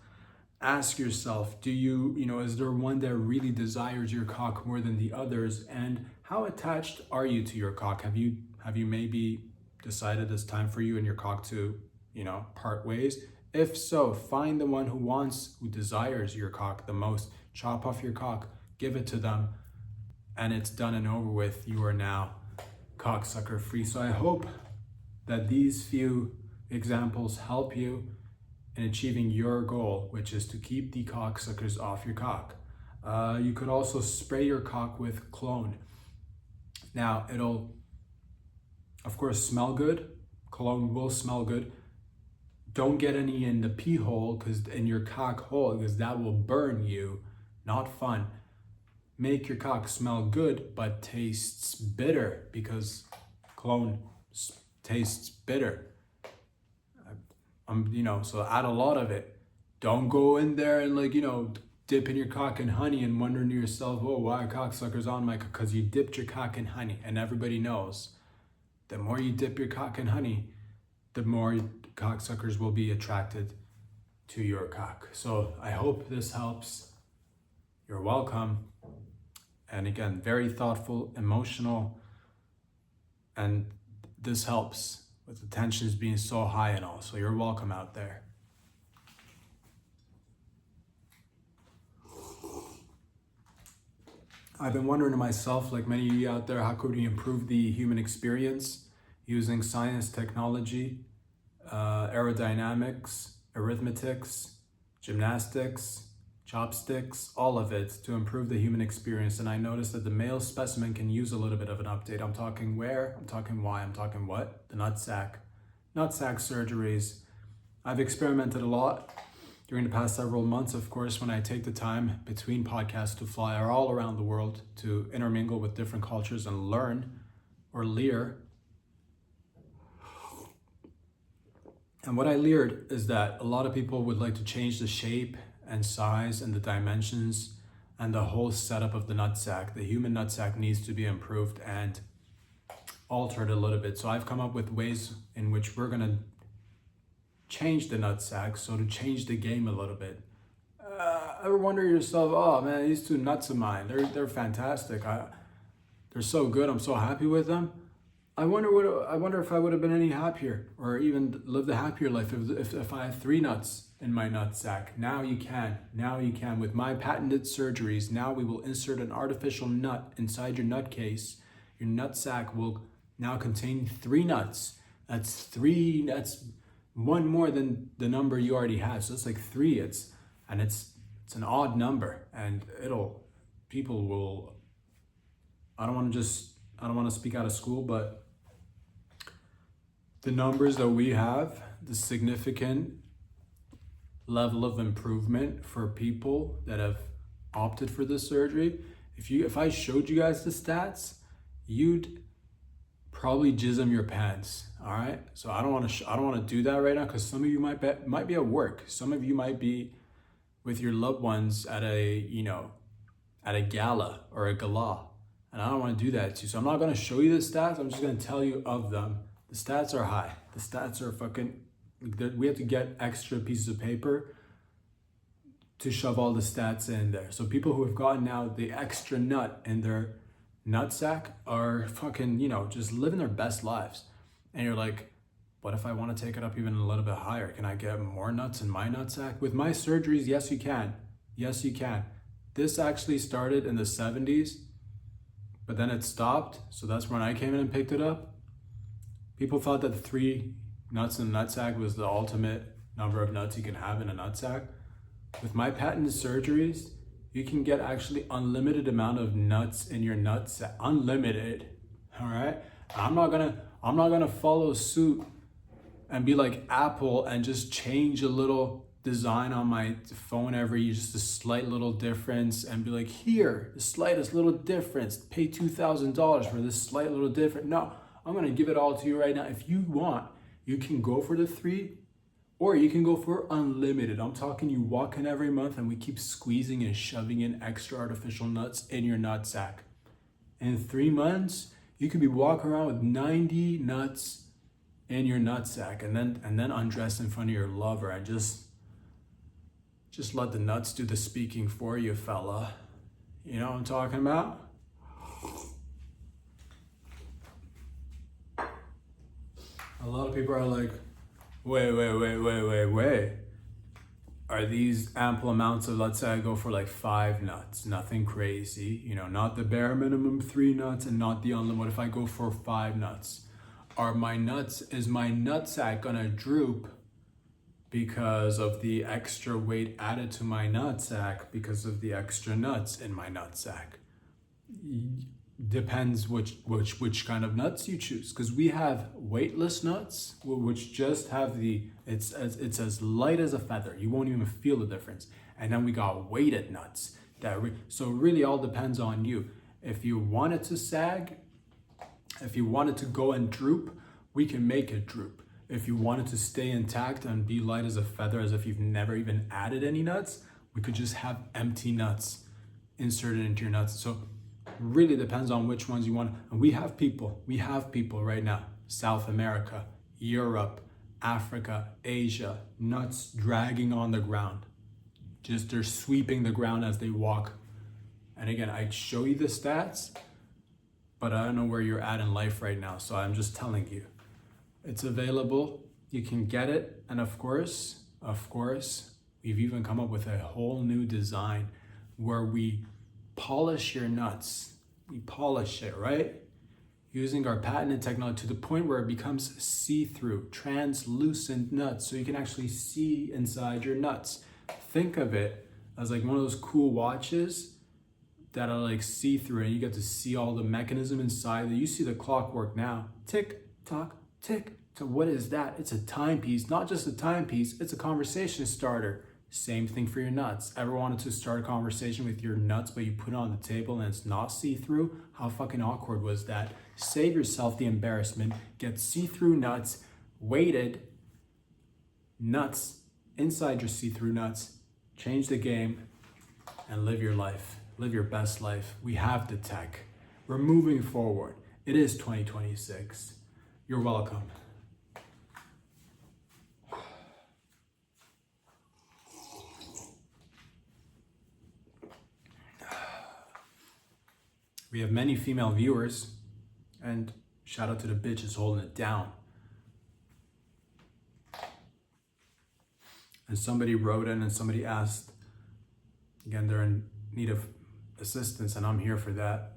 Ask yourself, is there one that really desires your cock more than the others? And how attached are you to your cock? Have you maybe decided it's time for you and your cock to, part ways? If so, find the one who desires your cock the most, chop off your cock, give it to them, and it's done and over with. You are now cocksucker free. So I hope that these few examples help you in achieving your goal, which is to keep the cocksuckers off your cock. You could also spray your cock with cologne. Now, it'll, of course, smell good. Cologne will smell good. Don't get any in the pee hole, in your cock hole, because that will burn you. Not fun. Make your cock smell good, but tastes bitter, because cologne tastes bitter. So add a lot of it. Don't go in there and dip in your cock in honey and wondering to yourself, oh, why are cocksuckers on my cock? Because you dipped your cock in honey, and everybody knows the more you dip your cock in honey, the more cocksuckers will be attracted to your cock. So I hope this helps. You're welcome. And again, very thoughtful, emotional, and this helps with the tensions being so high and all. So you're welcome out there. I've been wondering to myself, like many of you out there, how could we improve the human experience using science, technology, aerodynamics, arithmetics, gymnastics, chopsticks, all of it to improve the human experience. And I noticed that the male specimen can use a little bit of an update. I'm talking where, I'm talking why, I'm talking what? The nutsack surgeries. I've experimented a lot during the past several months, of course, when I take the time between podcasts to fly all around the world to intermingle with different cultures and learn or lear. And what I learned is that a lot of people would like to change the shape and size and the dimensions and the whole setup of the nutsack. The human nutsack needs to be improved and altered a little bit. So I've come up with ways in which we're gonna change the nutsack, so to change the game a little bit. Ever wonder yourself, oh man, these two nuts of mine, they're fantastic. They're so good. I'm so happy with them. I wonder if I would have been any happier or even lived a happier life if I had 3 nuts in my nut sack. Now you can. Now you can. With my patented surgeries, now we will insert an artificial nut inside your nut case. Your nut sack will now contain 3 nuts. That's 3. That's one more than the number you already have. So it's like 3. It's an odd number, and people will. I don't want to speak out of school, but the numbers that we have, the significant level of improvement for people that have opted for this surgery. If I showed you guys the stats, you'd probably jism your pants. All right. So I don't want to do that right now, because some of you might be at work. Some of you might be with your loved ones at a gala or a gala. And I don't want to do that to you. So I'm not going to show you the stats. I'm just going to tell you of them. The stats are high. The stats are fucking... We have to get extra pieces of paper to shove all the stats in there. So people who have gotten now the extra nut in their nut sack are fucking, just living their best lives. And you're like, what if I want to take it up even a little bit higher? Can I get more nuts in my nut sack? With my surgeries, yes, you can. Yes, you can. This actually started in the 70s. But then it stopped, so that's when I came in and picked it up. People thought that 3 nuts in a nut sack was the ultimate number of nuts you can have in a nut sack. With my patented surgeries, you can get actually unlimited amount of nuts in your nut sack. Unlimited, all right? I'm not gonna follow suit and be like Apple and just change a little design on my phone just a slight little difference, and be like, here, the slightest little difference, pay $2,000 for this slight little difference. No, I'm gonna give it all to you right now. If you want, you can go for the 3, or you can go for unlimited. I'm talking you walk in every month and we keep squeezing and shoving in extra artificial nuts in your nut sack. In 3 months, you could be walking around with 90 nuts in your nut sack, and then undress in front of your lover and just let the nuts do the speaking for you, fella. You know what I'm talking about? A lot of people are like, wait. Are these ample amounts of, let's say I go for like 5 nuts, nothing crazy, not the bare minimum 3 nuts and not the unlimited. What if I go for 5 nuts? Is my nut sack gonna droop because of the extra weight added to my nut sack, because of the extra nuts in my nut sack? Depends which kind of nuts you choose, because we have weightless nuts, which just have it's as light as a feather. You won't even feel the difference. And then we got weighted nuts so it really all depends on you. If you want it to sag, if you want it to go and droop, we can make it droop. If you want it to stay intact and be light as a feather, as if you've never even added any nuts, we could just have empty nuts inserted into your nuts. So really depends on which ones you want. And we have people right now, South America, Europe, Africa, Asia, nuts dragging on the ground. Just they're sweeping the ground as they walk. And again, I'd show you the stats, but I don't know where you're at in life right now. So I'm just telling you. It's available, you can get it, and of course, we've even come up with a whole new design where we polish your nuts. We polish it, right? Using our patented technology to the point where it becomes see-through, translucent nuts, so you can actually see inside your nuts. Think of it as like one of those cool watches that are like see-through, and you get to see all the mechanism inside. You see the clockwork now, tick, tock, tick. So what is that? It's a timepiece. Not just a timepiece, it's a conversation starter. Same thing for your nuts. Ever wanted to start a conversation with your nuts, but you put it on the table and it's not see-through? How fucking awkward was that? Save yourself the embarrassment. Get see-through nuts, weighted nuts inside your see-through nuts. Change the game and live your life. Live your best life. We have the tech. We're moving forward. It is 2026. You're welcome. We have many female viewers, and shout out to the bitches holding it down. And somebody wrote in and somebody asked, again, they're in need of assistance and I'm here for that.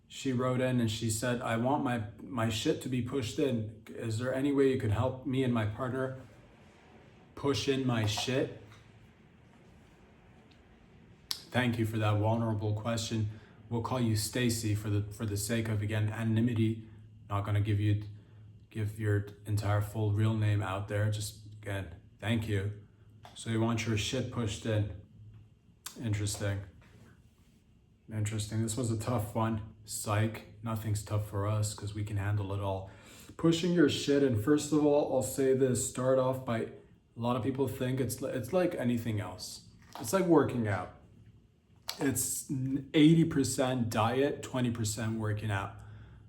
She wrote in and she said, I want my shit to be pushed in. Is there any way you could help me and my partner push in my shit? Thank you for that vulnerable question. We'll call you Stacy for the sake of, again, anonymity. Not gonna give your entire full real name out there. Just, again, thank you. So you want your shit pushed in. Interesting. This was a tough one. Psych. Nothing's tough for us because we can handle it all. Pushing your shit in. First of all, I'll say this. Start off by, a lot of people think it's like anything else. It's like working out. It's 80% diet, 20% working out.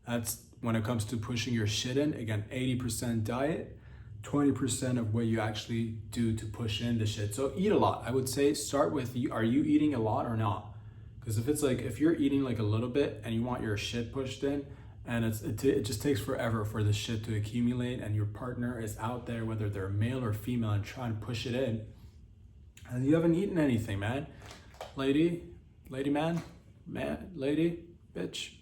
That's when it comes to pushing your shit in. Again, 80% diet, 20% of what you actually do to push in the shit. So eat a lot. I would say start with, are you eating a lot or not? Because if it's like, if you're eating like a little bit and you want your shit pushed in, and it just takes forever for the shit to accumulate, and your partner is out there, whether they're male or female, and trying to push it in, and you haven't eaten anything, man. Lady, man, lady, bitch.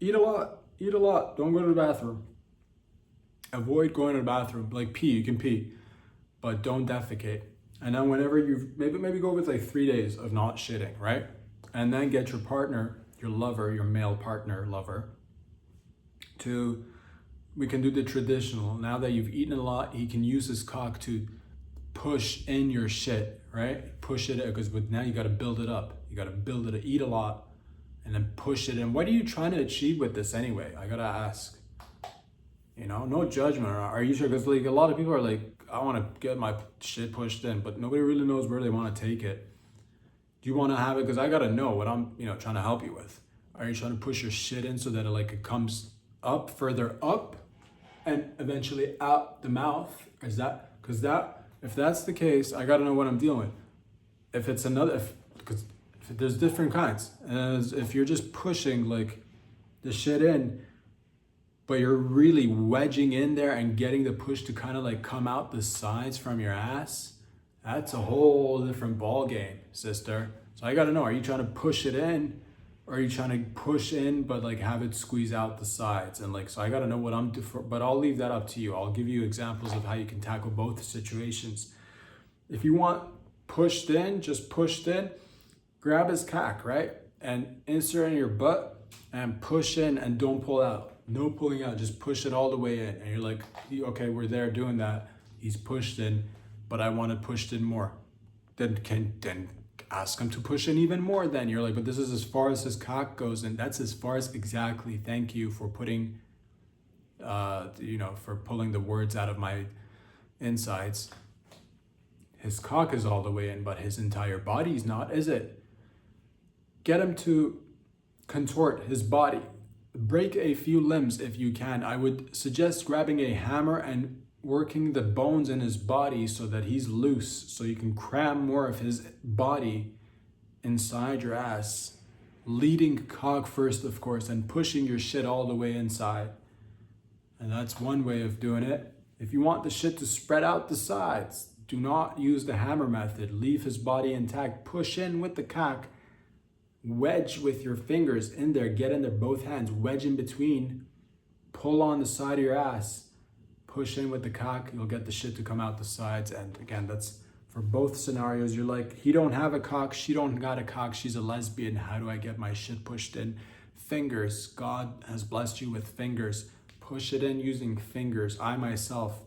Eat a lot. Don't go to the bathroom. Avoid going to the bathroom. Like pee, you can pee, but don't defecate. And then whenever you've, maybe go with like 3 days of not shitting, right? And then get your partner, your lover, your male partner, lover, we can do the traditional. Now that you've eaten a lot, he can use his cock to push in your shit, right? Push it, because now you got to build it up. You got to build it, eat a lot, and then push it in. What are you trying to achieve with this anyway? I got to ask. You know, no judgment. Are you sure? Because like a lot of people are like, I want to get my shit pushed in, but nobody really knows where they want to take it. Do you want to have it? Because I got to know what I'm, trying to help you with. Are you trying to push your shit in so that it comes up, further up, and eventually out the mouth? Is that, if that's the case, I got to know what I'm dealing with. If it's because there's different kinds. As if you're just pushing like the shit in, but you're really wedging in there and getting the push to kind of like come out the sides from your ass, that's a whole different ball game, sister. So I got to know, are you trying to push it in, or are you trying to push in but like have it squeeze out the sides? And like, so I got to know what I'm doing, but I'll leave that up to you. I'll give you examples of how you can tackle both situations. If you want pushed in, just pushed in, grab his cock, right? And insert in your butt and push in, and don't pull out. No pulling out, just push it all the way in. And you're like, okay, we're there doing that. He's pushed in, but I want it pushed in more. Then ask him to push in even more. Then you're like, but this is as far as his cock goes, and that's as far as, exactly. Thank you for putting, for pulling the words out of my insides. His cock is all the way in, but his entire body's not, is it? Get him to contort his body. Break a few limbs if you can. I would suggest grabbing a hammer and working the bones in his body so that he's loose, so you can cram more of his body inside your ass. Leading cock first, of course, and pushing your shit all the way inside. And that's one way of doing it. If you want the shit to spread out the sides, do not use the hammer method. Leave his body intact. Push in with the cock. Wedge with your fingers in there. Get in there, both hands. Wedge in between. Pull on the side of your ass. Push in with the cock. You'll get the shit to come out the sides. And again, that's for both scenarios. You're like, he don't have a cock. She don't got a cock. She's a lesbian. How do I get my shit pushed in? Fingers. God has blessed you with fingers. Push it in using fingers. I myself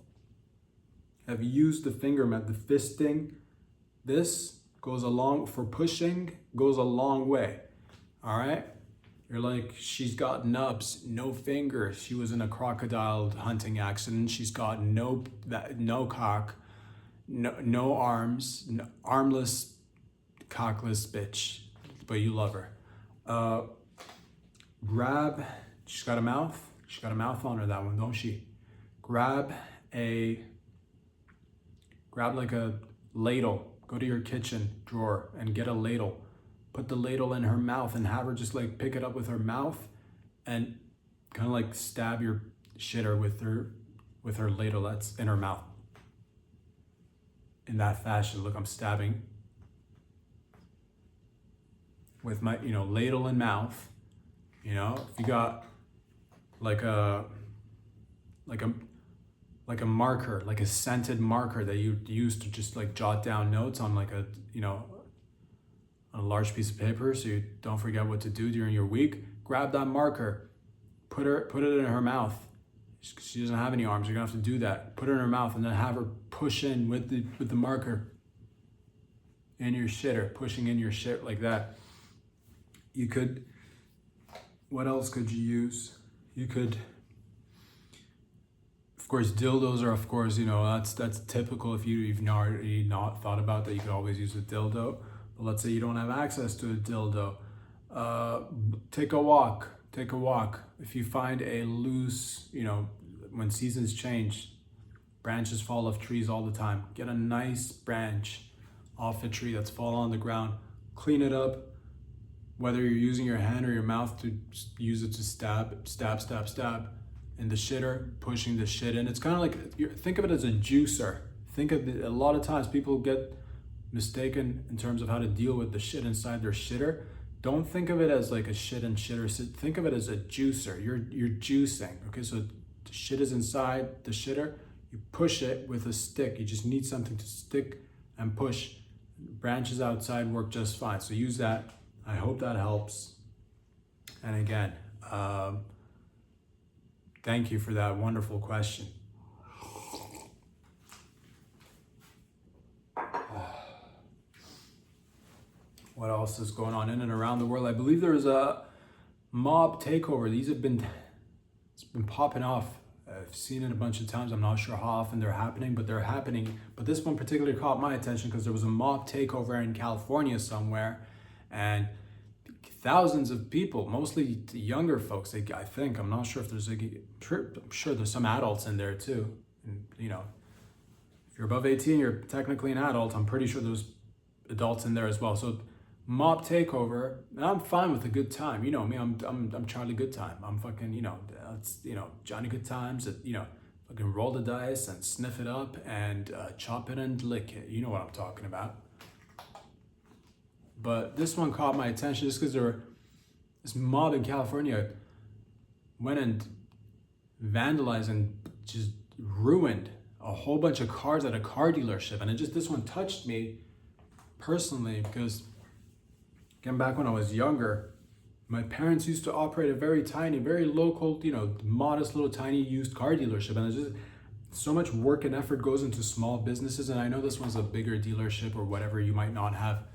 have used the finger method, the fisting. This goes along, for pushing, goes a long way. All right? You're like, she's got nubs, no fingers. She was in a crocodile hunting accident. She's got no cock, no arms, armless, cockless bitch, but you love her. She's got a mouth. She's got a mouth on her, that one, don't she? Grab like a ladle. Go to your kitchen drawer and get a ladle. put the ladle in her mouth and have her just like pick it up with her mouth and kind of like stab your shitter with her ladle that's in her mouth. In that fashion, look, I'm stabbing with my, ladle in mouth. If you got like a marker, like a scented marker that you use to just like jot down notes on like a, on a large piece of paper so you don't forget what to do during your week, grab that marker, put it in her mouth. She doesn't have any arms, you're gonna have to do that. Put it in her mouth and then have her push in with the marker in your shitter, pushing in your shit like that. You could, what else could you use? You could, of course, dildos are, of course, that's typical. If you've already not thought about that, you could always use a dildo. But let's say you don't have access to a dildo. Take a walk. If you find a loose, when seasons change, branches fall off trees all the time. Get a nice branch off a tree that's fallen on the ground. Clean it up. Whether you're using your hand or your mouth to use it to stab in the shitter, pushing the shit in. It's kind of like, think of it as a juicer. Think of it, a lot of times people get mistaken in terms of how to deal with the shit inside their shitter. Don't think of it as like a shit and shitter. Think of it as a juicer. You're juicing. Okay, so the shit is inside the shitter. You push it with a stick. You just need something to stick and push. Branches outside work just fine. So use that. I hope that helps. And again, thank you for that wonderful question. What else is going on in and around the world? I believe there's a mob takeover. It's been popping off. I've seen it a bunch of times. I'm not sure how often they're happening, but they're happening. But this one particularly caught my attention because there was a mob takeover in California somewhere, and thousands of people, mostly younger folks, I think. I'm not sure if there's I'm sure there's some adults in there too. And, if you're above 18, you're technically an adult. I'm pretty sure there's adults in there as well. So mob takeover, and I'm fine with a good time. You know me, I'm Charlie Good Time. I'm fucking, it's, Johnny Good Times, fucking roll the dice and sniff it up and chop it and lick it. You know what I'm talking about. But this one caught my attention just because this mob in California went and vandalized and just ruined a whole bunch of cars at a car dealership. And this one touched me personally because, again, back when I was younger, my parents used to operate a very tiny, very local, modest little tiny used car dealership. And there's just so much work and effort goes into small businesses. And I know this one's a bigger dealership or whatever. You might not have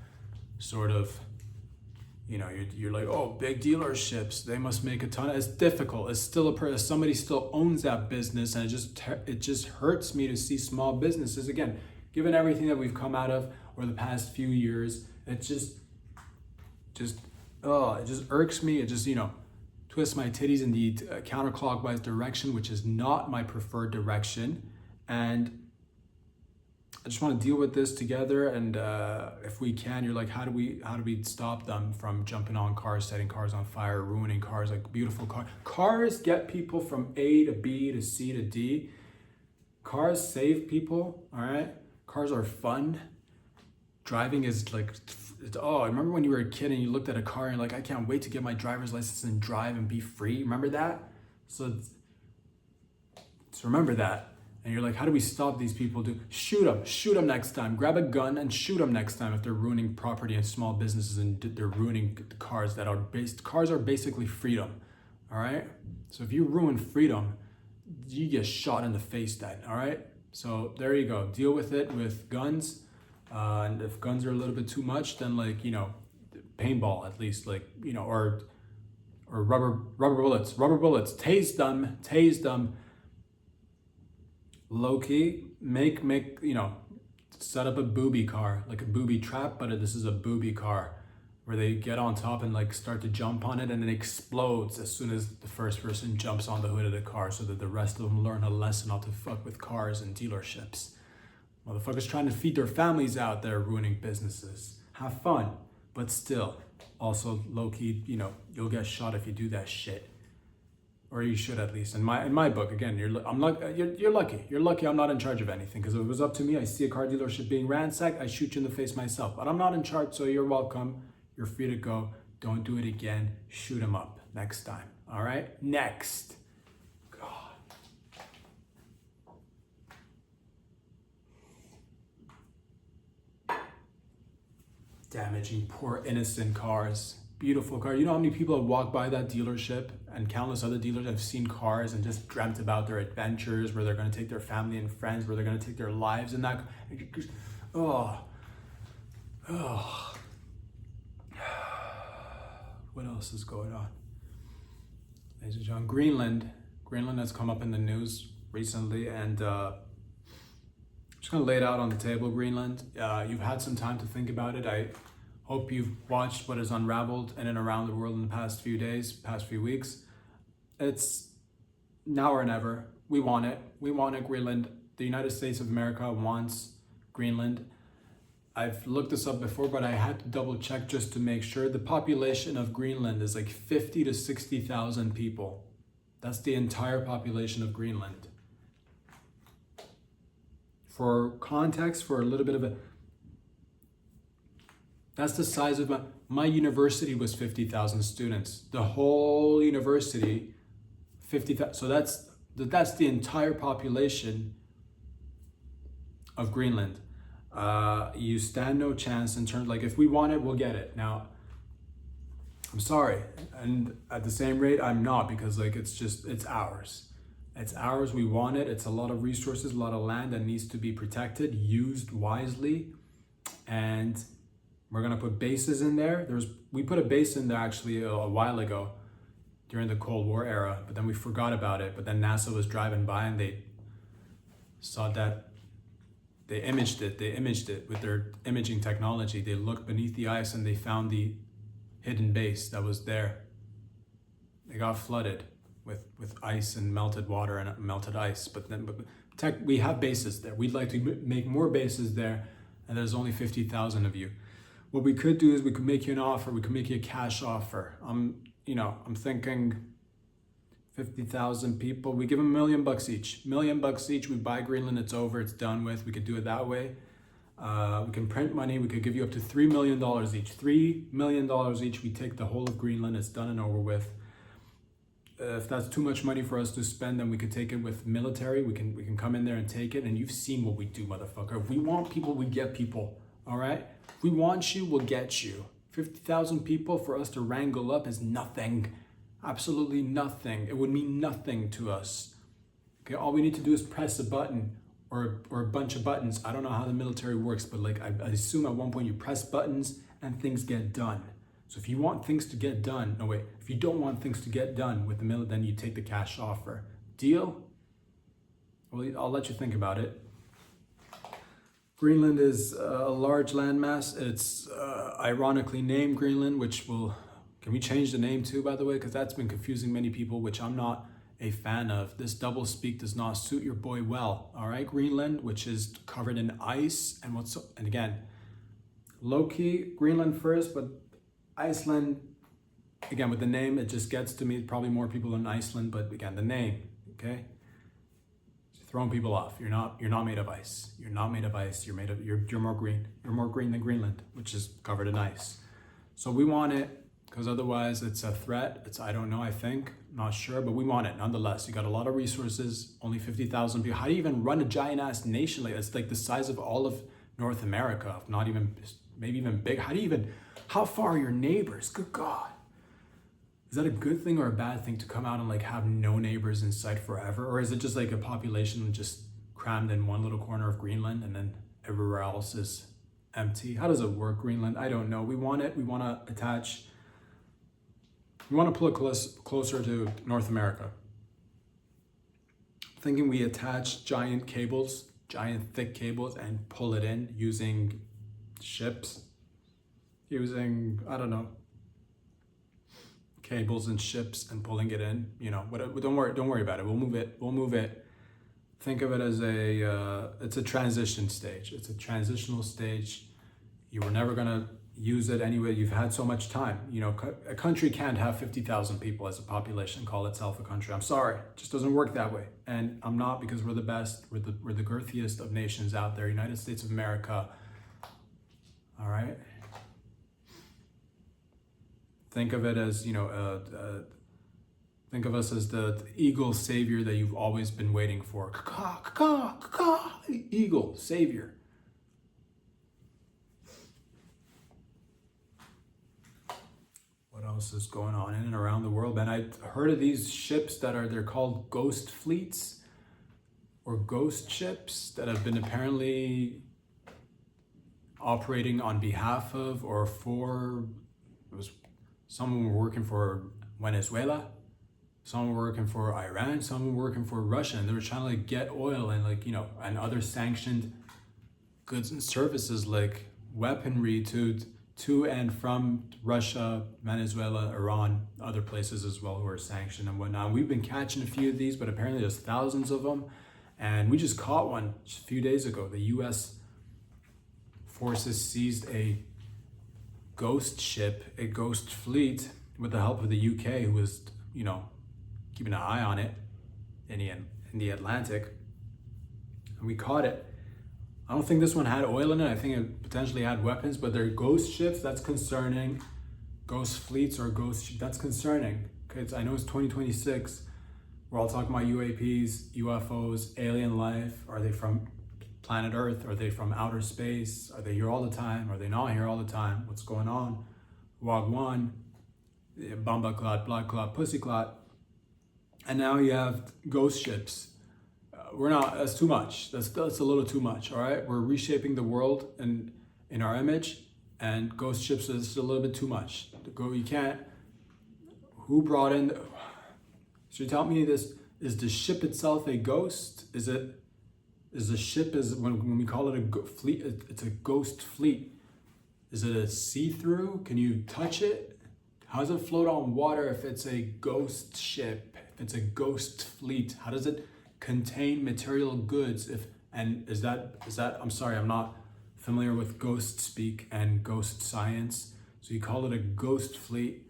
sort of, you're like, oh, big dealerships, they must make a ton. It's difficult. It's still somebody still owns that business, and it just hurts me to see small businesses, again, given everything that we've come out of over the past few years. It just irks me. It just twists my titties in the counterclockwise direction, which is not my preferred direction. And I just want to deal with this together, and if we can, you're like, how do we stop them from jumping on cars, setting cars on fire, ruining cars, like beautiful cars? Cars get people from A to B to C to D. Cars save people, all right? Cars are fun. Driving is like, I remember when you were a kid and you looked at a car and you're like, I can't wait to get my driver's license and drive and be free. Remember that? So remember that. And you're like, how do we stop these people? Shoot them next time. Grab a gun and shoot them next time if they're ruining property and small businesses and they're ruining the cars that are cars are basically freedom, all right? So if you ruin freedom, you get shot in the face then, all right? So there you go. Deal with it with guns. And if guns are a little bit too much, then paintball at least, or rubber bullets. Tase them. Low key, set up a booby car, like a booby trap, but this is a booby car where they get on top and start to jump on it, and it explodes as soon as the first person jumps on the hood of the car, so that the rest of them learn a lesson not to fuck with cars and dealerships. Motherfuckers trying to feed their families out there, ruining businesses. Have fun, but still, Also, low-key, you know, you'll get shot if you do that shit. Or you should, at least. In my book, again, you're lucky. You're lucky I'm not in charge of anything. Because if it was up to me, I see a car dealership being ransacked, I shoot you in the face myself. But I'm not in charge, so you're welcome. You're free to go. Don't do it again. Shoot him up next time. All right? Next. God. Damaging poor innocent cars. Beautiful car. You know how many people have walked by that dealership, and countless other dealers have seen cars and just dreamt about their adventures, where they're going to take their family and friends, where they're going to take their lives in that. Oh. What else is going on? Ladies and gentlemen, Greenland has come up in the news recently, and I'm just going to lay it out on the table. Greenland, you've had some time to think about it. I hope you've watched what has unraveled in and around the world in the past few days, past few weeks. It's now or never. We want it. We want it, Greenland. The United States of America wants Greenland. I've looked this up before, but I had to double check just to make sure. The population of Greenland is like 50 to 60,000 people. That's the entire population of Greenland. For context, for a little bit of a, that's the size of my university was 50,000 students. The whole university, 50,000. So that's the entire population of Greenland. You stand no chance in terms, like, if we want it, we'll get it. Now, I'm sorry, and at the same rate, I'm not, because like it's ours. It's ours. We want it. It's a lot of resources, a lot of land that needs to be protected, used wisely, and we're gonna put bases in there. We put a base in there actually a while ago during the Cold War era, but then we forgot about it. But then NASA was driving by and they saw that. They imaged it with their imaging technology. They looked beneath the ice and they found the hidden base that was there. They got flooded with ice and melted water and melted ice. But we have bases there. We'd like to make more bases there, and there's only 50,000 of you. What we could do is we could make you an offer. We could make you a cash offer. I'm thinking 50,000 people. We give them $1 million each. $1 million each. We buy Greenland. It's over. It's done with. We could do it that way. We can print money. We could give you up to $3 million each. $3 million each. We take the whole of Greenland. It's done and over with. If that's too much money for us to spend, then we could take it with military. We can come in there and take it. And you've seen what we do, motherfucker. If we want people, we get people. All right? If we want you, we'll get you. 50,000 people for us to wrangle up is nothing. Absolutely nothing. It would mean nothing to us. Okay, all we need to do is press a button or a bunch of buttons. I don't know how the military works, but like I assume at one point you press buttons and things get done. So if you want things to get done, if you don't want things to get done with the military, then you take the cash offer. Deal? Well, I'll let you think about it. Greenland is a large landmass. It's ironically named Greenland, can we change the name too, by the way? Because that's been confusing many people, which I'm not a fan of. This double speak does not suit your boy well. All right, Greenland, which is covered in ice, and again, low-key, Greenland first, but Iceland, again, with the name, it just gets to me. Probably more people in Iceland, but again, the name, okay? It's throwing people off. You're not made of ice. You're not made of ice. You're more green. You're more green than Greenland, which is covered in ice. So we want it, because otherwise it's a threat. I don't know, I think, not sure, but we want it nonetheless. You got a lot of resources, only 50,000 people. How do you even run a giant ass nation like that? It's like the size of all of North America, not even, maybe even big. How far are your neighbors? Good God. Is that a good thing or a bad thing to come out and like have no neighbors in sight forever? Or is it just like a population just crammed in one little corner of Greenland and then everywhere else is empty? How does it work, Greenland? I don't know. We want it. We want to attach. We want to pull it closer to North America. I'm thinking we attach giant thick cables, and pull it in using ships. I don't know, cables and ships and pulling it in. Don't worry about it. We'll move it. Think of it as it's a transition stage. It's a transitional stage. You were never gonna use it anyway. You've had so much time. You know, a country can't have 50,000 people as a population, call itself a country. I'm sorry, it just doesn't work that way. And I'm not, because we're the best, we're the girthiest of nations out there, United States of America. All right. Think of it as, you know, think of us as the eagle savior that you've always been waiting for. Caw, caw, caw, caw, eagle savior. What else is going on in and around the world? And I heard of these ships they're called ghost fleets or ghost ships that have been apparently operating on behalf of or for, it was someone were working for Venezuela, some were working for Iran, some were working for Russia, and they were trying to like get oil and like, you know, and other sanctioned goods and services like weaponry to and from Russia, Venezuela, Iran, other places as well who are sanctioned and whatnot. We've been catching a few of these, but apparently there's thousands of them. And we just caught one just a few days ago. The US forces seized a ghost ship, a ghost fleet, with the help of the UK, who was, you know, keeping an eye on it in the Atlantic. And we caught it. I don't think this one had oil in it. I think it potentially had weapons, but they're ghost ships. That's concerning. Ghost fleets or ghost ships, that's concerning. Okay, I know it's 2026. We're all talking about UAPs, UFOs, alien life. Are they from planet Earth? Are they from outer space? Are they here all the time? Are they not here all the time? What's going on? Wagwan, Bamba clot, blood clot, pussy clot. And now you have ghost ships. That's too much. That's a little too much, all right? We're reshaping the world and in our image, and ghost ships is a little bit too much. You can't, who brought in, so you tell me this, is the ship itself a ghost? Is the ship, when we call it a fleet, it's a ghost fleet. Is it a see-through? Can you touch it? How does it float on water if it's a ghost ship? If it's a ghost fleet, how does it contain material goods? Is that I'm sorry, I'm not familiar with ghost speak and ghost science. So you call it a ghost fleet,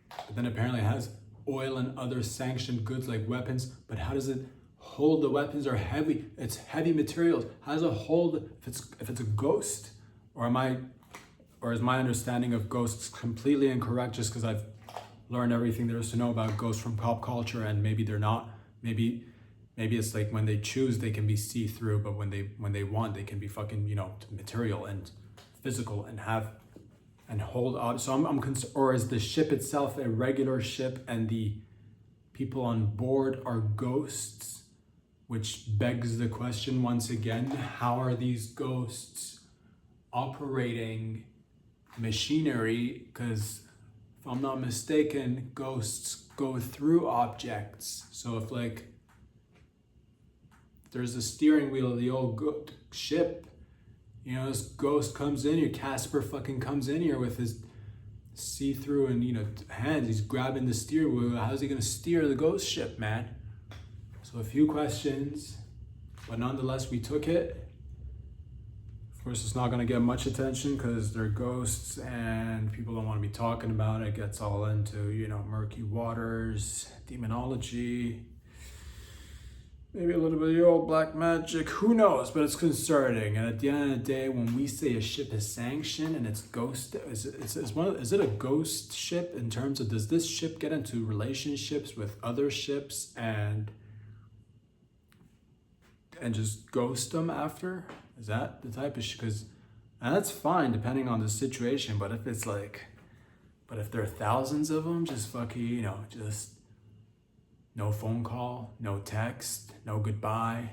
but then apparently it has oil and other sanctioned goods like weapons, but how does it hold? The weapons are heavy. It's heavy materials. How does it hold if it's a ghost? Or is my understanding of ghosts completely incorrect just because I've learned everything there is to know about ghosts from pop culture, and maybe they're not. Maybe it's like when they choose they can be see-through, but when they want they can be fucking, you know, material and physical and have and hold on. So I'm or is the ship itself a regular ship and the people on board are ghosts? Which begs the question once again, how are these ghosts operating machinery? Because if I'm not mistaken, ghosts go through objects. So if like there's a steering wheel of the old ship, you know, this ghost comes in here, Casper fucking comes in here with his see-through and, you know, hands, he's grabbing the steering wheel. How's he gonna steer the ghost ship, man? So a few questions, but nonetheless, we took it. Of course, it's not gonna get much attention because they're ghosts and people don't wanna be talking about it. It gets all into, you know, murky waters, demonology, maybe a little bit of the old black magic, who knows, but it's concerning. And at the end of the day, when we say a ship is sanctioned and it's ghost, is it a ghost ship in terms of, does this ship get into relationships with other ships and just ghost them after? Is that the type of ship? And that's fine depending on the situation, but if it's like, if there are thousands of them, just fucking, you know, just no phone call, no text, no goodbye.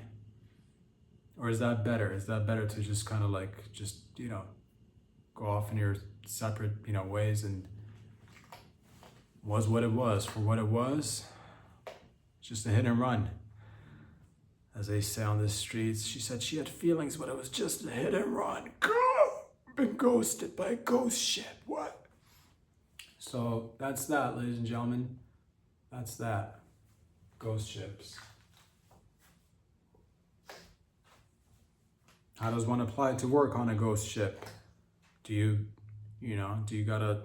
Or is that better? Is that better to just kind of like, just, you know, go off in your separate, you know, ways, and was what it was for what it was? Just a hit and run. As they say on the streets, she said she had feelings, but it was just a hit and run. Girl, been ghosted by a ghost ship, what? So that's that, ladies and gentlemen. That's that. Ghost ships. How does one apply to work on a ghost ship? Do you You know, do you gotta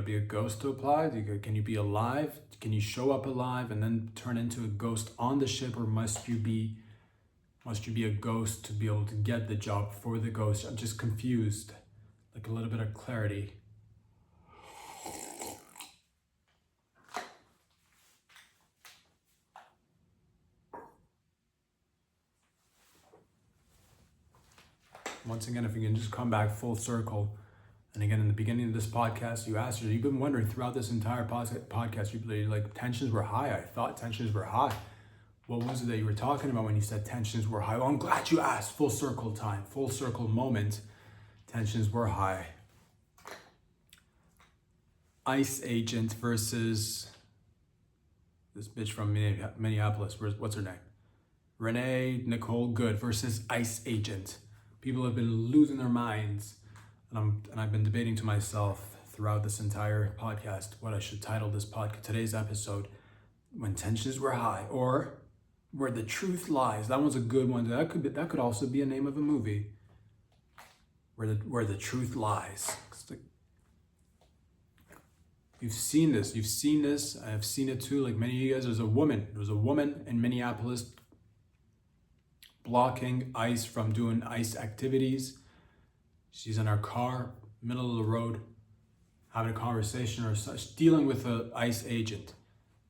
be a ghost to apply? Can you be alive? Can you show up alive and then turn into a ghost on the ship, or must you be a ghost to be able to get the job for the ghost? I'm just confused. Like a little bit of clarity. Once again, if you can just come back full circle. And again, in the beginning of this podcast, you've been wondering throughout this entire podcast, you're like, tensions were high. I thought tensions were high. What was it that you were talking about when you said tensions were high? Well, I'm glad you asked. Full circle time, full circle moment. Tensions were high. ICE agent versus this bitch from Minneapolis. What's her name? Renee Nicole Good versus ICE agent. People have been losing their minds. And I've been debating to myself throughout this entire podcast what I should title today's episode, When Tensions Were High, or Where the Truth Lies. That one's a good one. That could also be a name of a movie. Where the Truth Lies. You've seen this. I've seen it too. Like many of you guys, there was a woman in Minneapolis blocking ICE from doing ICE activities. She's in her car, middle of the road, having a conversation or such, dealing with an ICE agent.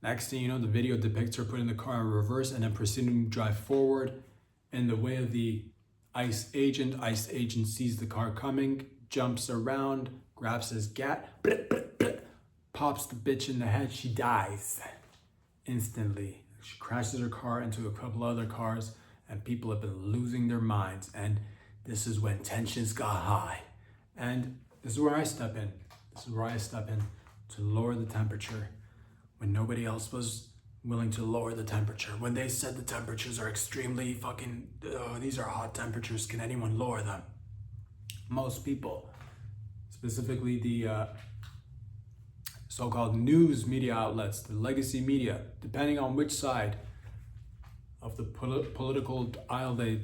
Next thing you know, the video depicts her putting the car in reverse and then proceeding to drive forward in the way of the ICE agent. ICE agent sees the car coming, jumps around, grabs his gat, pops the bitch in the head. She dies instantly. She crashes her car into a couple other cars, and people have been losing their minds. And this is when tensions got high. And this is where I step in. To lower the temperature when nobody else was willing to lower the temperature. When they said the temperatures are extremely these are hot temperatures, can anyone lower them? Most people, specifically the so-called news media outlets, the legacy media, depending on which side of the political aisle they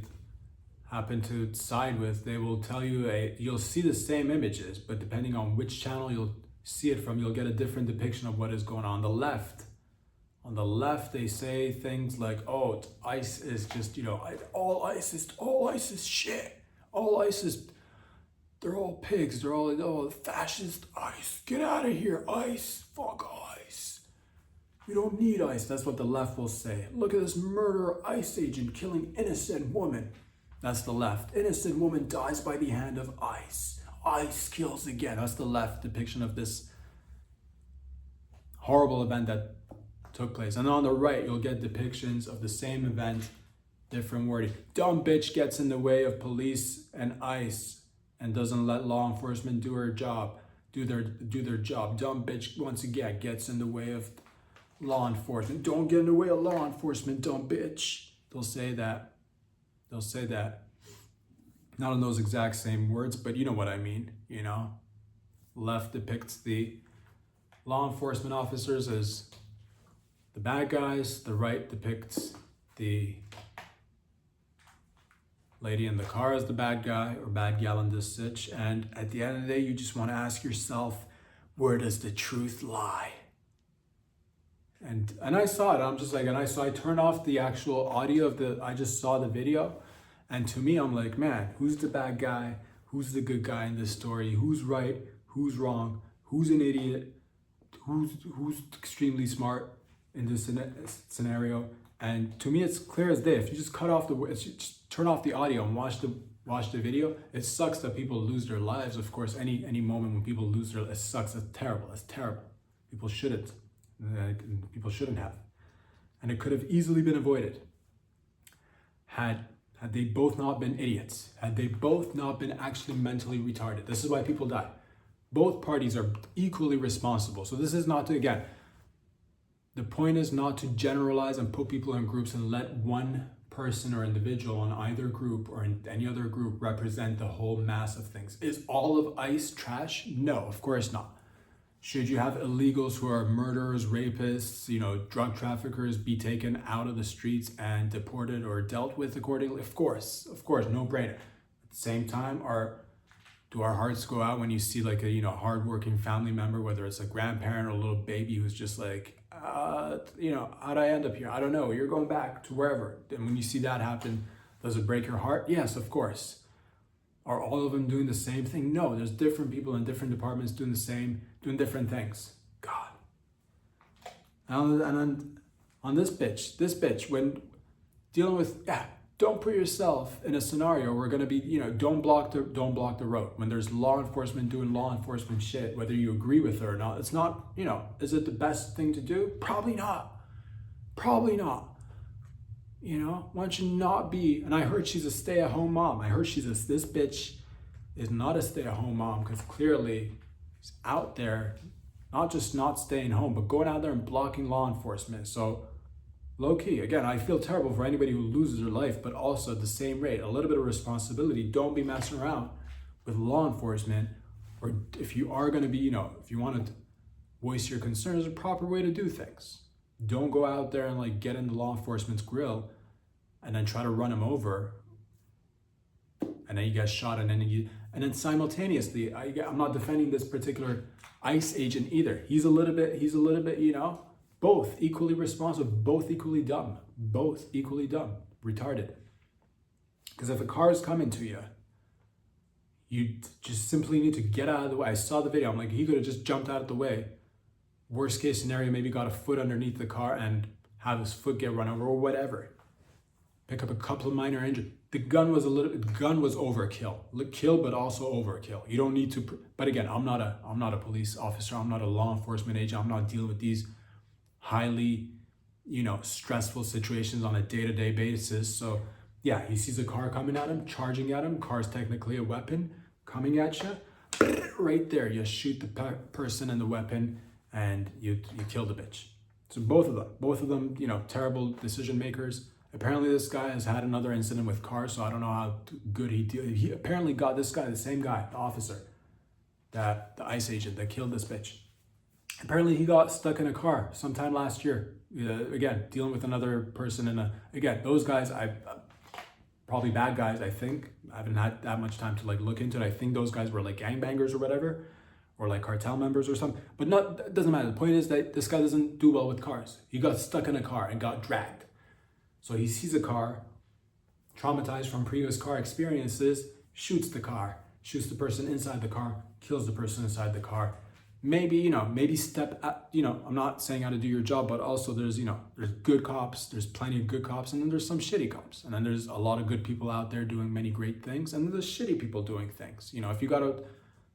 happen to side with, they will tell you you'll see the same images, but depending on which channel you'll see it from, you'll get a different depiction of what is going on. On the left, they say things like, "Oh, ICE is just, all ICE is shit. All ICE is, they're all pigs. They're all fascist ICE. Get out of here, ICE. Fuck ICE. We don't need ICE." That's what the left will say. "Look at this murderer ICE agent killing innocent woman." That's the left. "Innocent woman dies by the hand of ICE. ICE kills again." That's the left depiction of this horrible event that took place. And on the right, you'll get depictions of the same event, different wording. "Dumb bitch gets in the way of police and ICE and doesn't let law enforcement do their job. Dumb bitch once again gets in the way of law enforcement. Don't get in the way of law enforcement, dumb bitch." They'll say that. Not in those exact same words, but you know what I mean, Left depicts the law enforcement officers as the bad guys. The right depicts the lady in the car as the bad guy or bad gal in this sitch. And at the end of the day, you just want to ask yourself, where does the truth lie? And I saw it. I turned off the actual audio I just saw the video. And to me, I'm like, man, who's the bad guy? Who's the good guy in this story? Who's right? Who's wrong? Who's an idiot? Who's extremely smart in this scenario? And to me, it's clear as day. If you just just turn off the audio and watch the video, it sucks that people lose their lives. Of course, any moment when people lose their lives, it sucks. It's terrible. People shouldn't have. And it could have easily been avoided had they both not been idiots, had they both not been actually mentally retarded. This is why people die. Both parties are equally responsible. So this is not to, again, the point is not to generalize and put people in groups and let one person or individual in either group or in any other group represent the whole mass of things. Is all of ICE trash? No, of course not. Should you have illegals who are murderers, rapists, drug traffickers be taken out of the streets and deported or dealt with accordingly? Of course, no brainer. At the same time, do our hearts go out when you see like a, hardworking family member, whether it's a grandparent or a little baby who's just like, how'd I end up here? I don't know. You're going back to wherever. And when you see that happen, does it break your heart? Yes, of course. Are all of them doing the same thing? No, there's different people in different departments doing doing different things. God. And then on this bitch, when dealing with, don't put yourself in a scenario where we're gonna be, don't block the road. When there's law enforcement doing law enforcement shit, whether you agree with it or not, it's not, is it the best thing to do? Probably not. Probably not. Why don't you not be, and I heard she's a stay-at-home mom. I heard this bitch is not a stay-at-home mom, because clearly she's out there, not just not staying home, but going out there and blocking law enforcement. So low-key, again, I feel terrible for anybody who loses their life, but also at the same rate, a little bit of responsibility. Don't be messing around with law enforcement, or if you are gonna be, if you wanna voice your concerns, there's a proper way to do things. Don't go out there and like get in the law enforcement's grill and then try to run him over, and then you get shot, and then simultaneously, I'm not defending this particular ICE agent either. He's a little bit, both equally responsible, both equally dumb, retarded. Because if a car is coming to you, you just simply need to get out of the way. I saw the video. I'm like, he could have just jumped out of the way. Worst case scenario, maybe got a foot underneath the car and have his foot get run over or whatever. Pick up a couple of minor injuries. The gun was overkill. Kill, but also overkill. You don't need to, but again, I'm not a police officer. I'm not a law enforcement agent. I'm not dealing with these highly, stressful situations on a day-to-day basis. So yeah, he sees a car coming at him, charging at him. Car's technically a weapon coming at you. Right there, you shoot the person and the weapon, and you kill the bitch. So both of them, terrible decision makers. Apparently this guy has had another incident with cars, so I don't know how good he apparently got this guy, the same guy, the officer, the ICE agent that killed this bitch. Apparently he got stuck in a car sometime last year. Again, dealing with another person again, those guys, probably bad guys, I think. I haven't had that much time to like look into it. I think those guys were like gangbangers or whatever, or like cartel members or something. But it doesn't matter. The point is that this guy doesn't do well with cars. He got stuck in a car and got dragged. So he sees a car, traumatized from previous car experiences, shoots the car, shoots the person inside the car, kills the person inside the car. Maybe, step up, I'm not saying how to do your job, but also there's good cops, there's plenty of good cops, and then there's some shitty cops. And then there's a lot of good people out there doing many great things, and then there's shitty people doing things. If you got a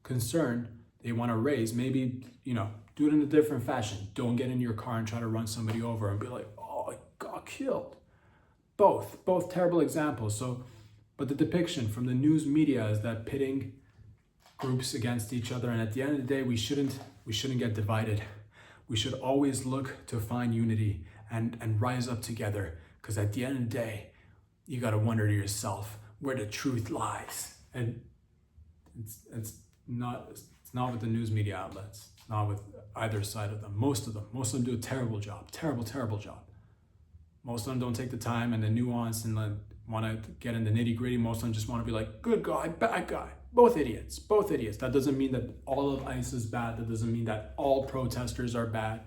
concern that you want to raise, maybe, do it in a different fashion. Don't get in your car and try to run somebody over and be like, oh, I got killed. Both terrible examples. So, but the depiction from the news media is that pitting groups against each other, and at the end of the day, we shouldn't get divided. We should always look to find unity and rise up together, because at the end of the day, you got to wonder to yourself where the truth lies. And it's not with the news media outlets, not with either side of them. Most of them do a terrible job. Terrible job. Most of them don't take the time and the nuance and want to get in the nitty gritty. Most of them just want to be like, good guy, bad guy. Both idiots. That doesn't mean that all of ICE is bad. That doesn't mean that all protesters are bad,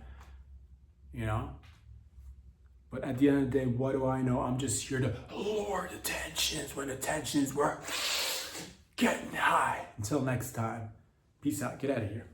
But at the end of the day, what do I know? I'm just here to lower the tensions when the tensions were getting high. Until next time, peace out. Get out of here.